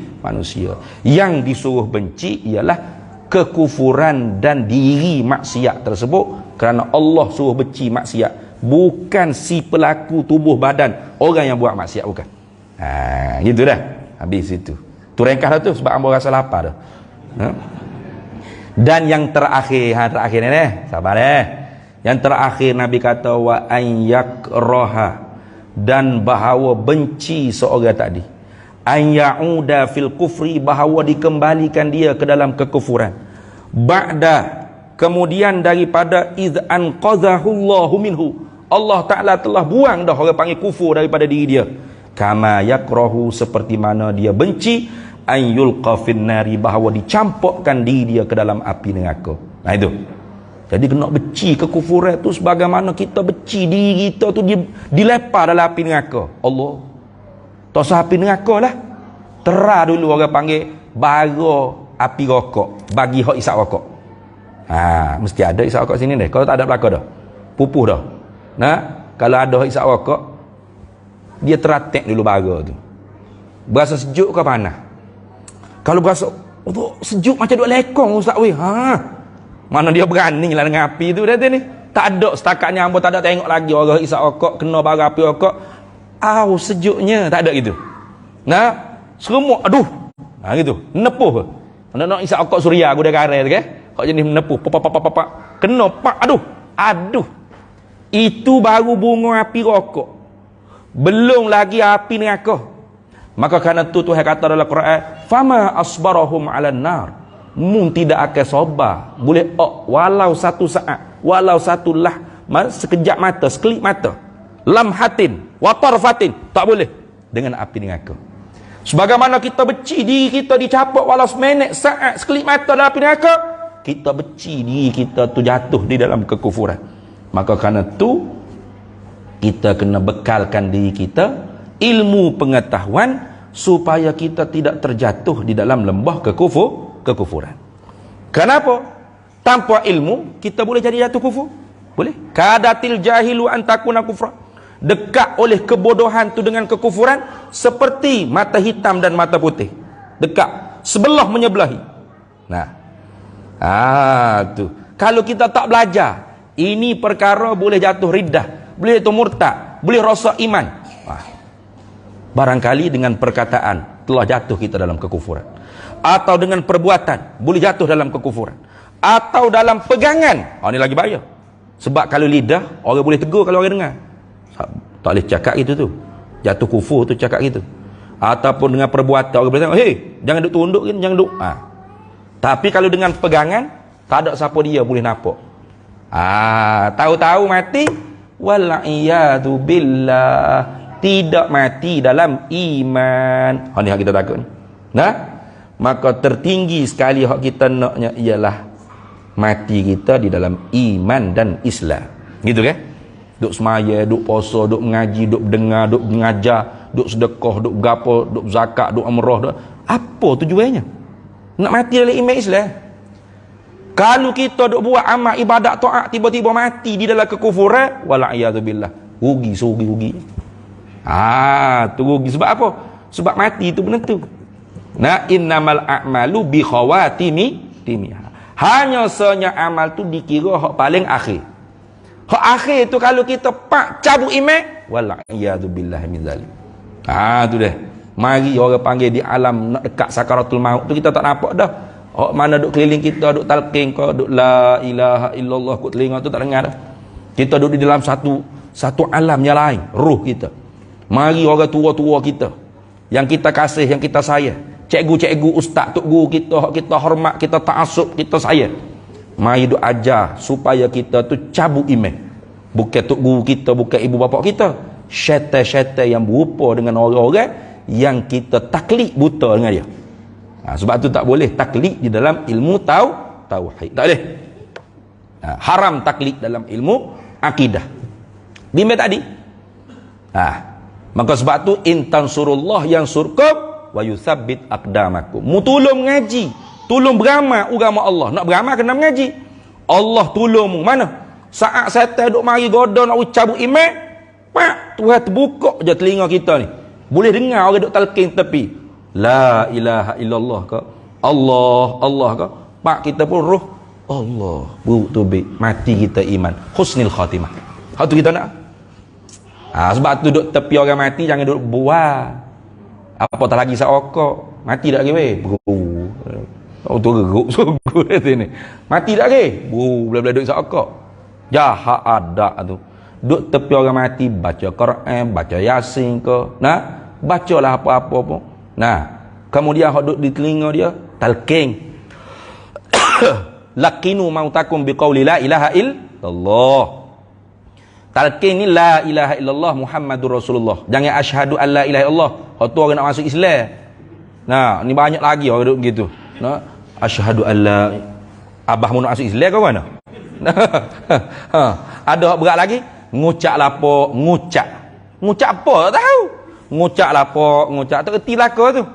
Yang disuruh benci ialah kekufuran dan diri maksiat tersebut, kerana Allah suruh benci maksiat, bukan si pelaku tubuh badan orang yang buat maksiat, bukan. Gitu dah. Habis itu. Tu ringkas dah tu sebab hamba rasa lapar dah. Dan yang terakhir, terakhir ni, sabar yang terakhir Nabi kata wa an yakraha, dan bahawa benci seorang tadi, an ya'uda fil kufri, bahawa dikembalikan dia ke dalam kekufuran, ba'da, kemudian daripada iz anqadhahullahu minhu, Allah Ta'ala telah buang dah orang panggil kufur daripada diri dia, kama yakrahu, seperti mana dia benci an yulqa fin nari, bahawa dicampakkan diri dia ke dalam api neraka. Itu. Jadi kena benci kekufuran tu sebagaimana kita benci diri kita tu dilepar dalam api neraka. Allah. Tak usah api neraka lah. Terah dulu orang panggil bara api rokok bagi hak isap rokok. Mesti ada isap rokok sini deh. Kalau tak ada belaka dah. Pupuh dah. Kalau ada hak isap rokok, dia teratek dulu bara tu. Berasa sejuk ke panas? Kalau berasa sejuk macam duk lekong ustaz weh. Mana dia berani lah dengan api tu dah ni. Tak ada setakatnya hamba tak ada tengok lagi orang isap rokok kena bara api rokok. Sejuknya tak ada gitu. Serumuk aduh. Gitu. Nepuh. Nak isap rokok suria gudang garai tu kan. Kok jenis menepuh. Kena pak aduh. Itu baru bunga api rokok. Belum lagi api neraka. Maka kerana tu Tuhan kata dalam Quran, fama asbarahum 'alan nar, mun tidak akan sabar boleh walau satu saat, walau satu sekejap mata, sekelip mata, lamhatin wa tarfatin, tak boleh dengan api neraka. Sebagaimana kita benci diri kita dicapak walau seminit, saat, sekelip mata dalam api neraka, kita benci diri kita tu jatuh di dalam kekufuran. Maka kerana tu kita kena bekalkan diri kita ilmu pengetahuan supaya kita tidak terjatuh di dalam lembah kekufuran. Kenapa? Tanpa ilmu kita boleh jadi jatuh kufur. Boleh. Kadatil jahilu antakuna kufra. Dekat oleh kebodohan tu dengan kekufuran seperti mata hitam dan mata putih. Dekat, sebelah menyebelahi. Nah. Tu. Kalau kita tak belajar, ini perkara boleh jatuh riddah, boleh jatuh murtad, boleh rosak iman. Barangkali dengan perkataan telah jatuh kita dalam kekufuran, atau dengan perbuatan boleh jatuh dalam kekufuran, atau dalam pegangan. Ini lagi bahaya. Sebab kalau lidah, orang boleh tegur kalau orang dengar. Tak boleh cakap gitu tu. Jatuh kufur tu cakap gitu. Ataupun dengan perbuatan, orang boleh tengok, "Hei, jangan duk tunduk, jangan duk." Tapi kalau dengan pegangan, tak ada siapa dia boleh nampak. Tahu-tahu mati, wal'iyadu billah, tidak mati dalam iman. Ini yang kita takut. Nah, maka tertinggi sekali hak kita naknya ialah mati kita di dalam iman dan Islam. Gitu kan? Duk semaya, duk puasa, duk mengaji, duk dengar, duk mengajar, duk sedekah, duk gapo, duk zakat, duk umrah. Apa tujuannya? Nak mati dalam iman Islam. Kalau kita duk buat amal ibadat taat, tiba-tiba mati di dalam kekufuran, wal'iyadu billah, rugi. Tu rugi. Sebab apa? Sebab mati itu penentu. Innamal a'malu bi khawatimiha. Hanya senya amal tu dikira hak paling akhir. Hak akhir tu kalau kita cabut iman, wal'iyadu billah min zalim. Tu dah. Mari orang panggil di alam nak dekat sakaratul maut tu kita tak nampak dah. Hak mana duk keliling kita, duk talqin kau, duk la ilaha illallah kat telinga tu tak dengar dah. Kita duduk di dalam satu alam yang lain, ruh kita. Mari orang tua-tua kita, yang kita kasih, yang kita sayang, cikgu-cikgu, ustaz, tok guru kita, hak kita hormat, kita ta'assub, kita sayang. Mari duk ajar supaya kita tu cabut iman. Bukan tok guru kita, bukan ibu bapa kita. Syaitan-syaitan yang berupa dengan orang-orang yang kita taklid buta dengan dia. Sebab tu tak boleh taklid di dalam ilmu tauhid. Tak boleh. Haram taklid dalam ilmu akidah. Bimbang tadi. Maka sebab tu intansurullah yansurkum wa yutsabbit aqdamakum. Mu tolong ngaji, tolong beramal agama Allah. Nak beramal kena mengaji. Allah tolongmu mana? Saat setan duk mari goda nak cabut iman, Tuhan terbuka je telinga kita ni. Boleh dengar orang duk talqin tepi. La ilaha illallah ke? Allah ke? Kita pun roh Allah. Buruk tubik, mati kita iman. Husnul khatimah. Hak tu kita nak. Sebab tu duk tepi orang mati jangan duk buat. Apatah lagi seokok. Mati tak ke weh? Tu geruk sungguh sini. Mati tak ke? Boleh duk seokok. Jahat ada tu. Duk tepi orang mati baca Quran, baca Yasin ke. Bacalah apa-apa pun. Kemudian hak duk di telinga dia talqin. Laqinu mautakum biqauli la ilaha illallah. Talqin ni la ilaha illallah Muhammadur Rasulullah. Jangan asyhadu an la ilaha illallah. Hak tu orang nak masuk Islam. Ni banyak lagi orang duk begitu. Asyhadu an la, abahmu nak masuk Islam kau mana? Ada hak berat lagi. Ngucap lapo, ngucap apa tak tahu. Ngucap lapo, ngucap tak erti lah kau tu.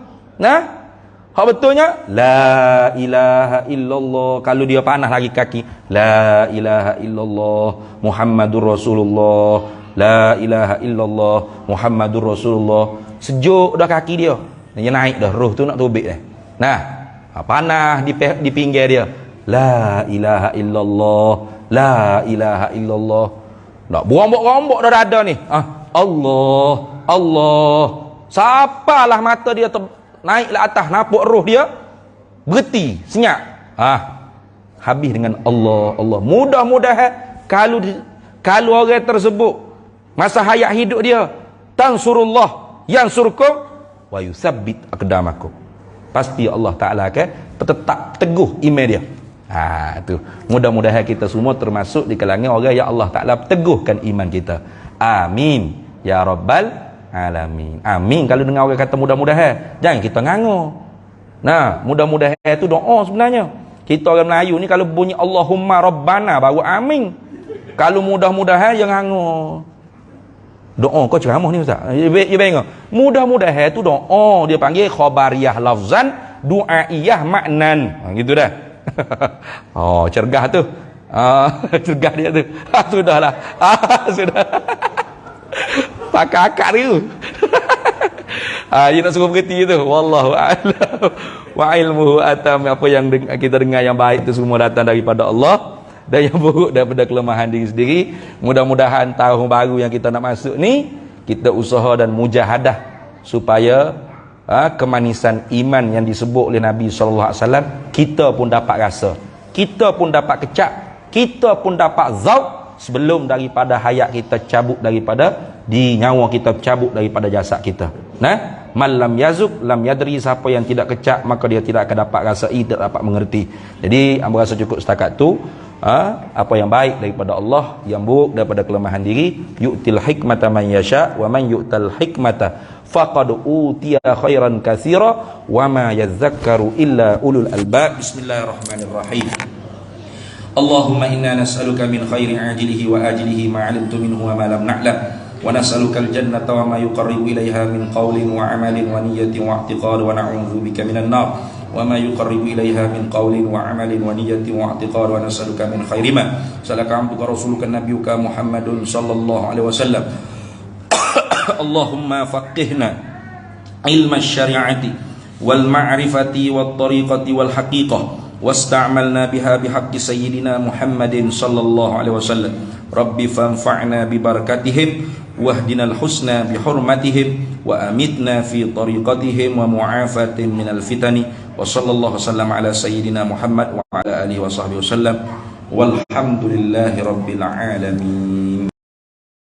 Hak betulnya la ilaha illallah. Kalau dia panah lagi kaki, la ilaha illallah Muhammadur Rasulullah. La ilaha illallah Muhammadur Rasulullah. Sejuk dah kaki dia. Dia naik dah, roh tu nak tubik dah. Panah di pinggir dia. La ilaha illallah. La ilaha illallah. Nak berombok-rombok dah dada ni. Allah. Siapalah mata dia naiklah atas, nampak roh dia berhenti, senyap. Habis dengan Allah. Mudah-mudahan kalau orang tersebut masa hayat hidup dia tansurullah yansurkum wa yutsabbit aqdamakum. Pasti Allah Taala akan tetap teguh iman dia. Tu. Mudah-mudahan kita semua termasuk di kalangan orang yang Allah Taala teguhkan iman kita. Amin ya rabbal alamin. Amin. Kalau dengar orang kata mudah-mudahan, jangan kita ngangur. Mudah-mudahan itu doa sebenarnya. Kita orang Melayu ni kalau bunyi Allahumma Rabbana baru amin. Kalau mudah-mudahan yang ngangur. Doa kau ceramah ni ustaz. Ya bengok. Mudah-mudahan itu doa, dia panggil khabariyah lafzan, du'aiyah maknan. Gitu dah. Cergah tu. Cegah dia tu. Sudahlah. Sudah. Pakai akak dia. Dia nak suruh berhenti tu. Wallahu a'lam. Wa ilmuhu atam. Apa yang kita dengar yang baik tu semua datang daripada Allah, dan yang buruk daripada kelemahan diri sendiri. Mudah-mudahan tahun baru yang kita nak masuk ni, kita usaha dan mujahadah supaya kemanisan iman yang disebut oleh Nabi SAW kita pun dapat rasa, kita pun dapat kecap, kita pun dapat zauk sebelum daripada hayat kita cabut daripada di nyawa kita cabut daripada jasad kita. Nah, man lam yazuk lam yadri, siapa yang tidak kecap maka dia tidak akan dapat rasai, tidak dapat mengerti. Jadi hamba rasa cukup setakat tu. Apa yang baik daripada Allah, yang buruk daripada kelemahan diri. Yu'til hikmata man yasha wa man yu'tal hikmata faqad utiya khairan katsira wa ma yadhakkaru illa ulul albab. Bismillahirrahmanirrahim. Allahumma inna nas'aluka min khairi ajilihi wa ajilihi ma 'alimtu minhu wa ma lam na'lam, wa nas'aluka al-jannata wa ma yuqarribu ilayha min qawlin wa 'amalin wa niyyatin wa i'tiqad, wa na'udzu bika minan nar wa ma yuqarribu ilayha min qawlin wa 'amalin wa niyyatin wa i'tiqad, wa nas'aluka min khairi ma salaka 'abduka rasuluka nabiyyuka Muhammadun sallallahu alaihi wasallam. Allahumma faqihna ilma syari'ati wal ma'rifati wat tariqati wal haqiqah wasta'malna biha bihaqqi sayyidina Muhammadin sallallahu alaihi wasallam. Rabbi fanfa'na bi barakatihim wahdinal husna bi hurmatihim wa amitna fi tariqatihim wa mu'afatin minal fitani. Wa sallallahu wasallam ala sayyidina Muhammad wa ala alihi wa sahbihi wasallam walhamdulillahi rabbil alamin.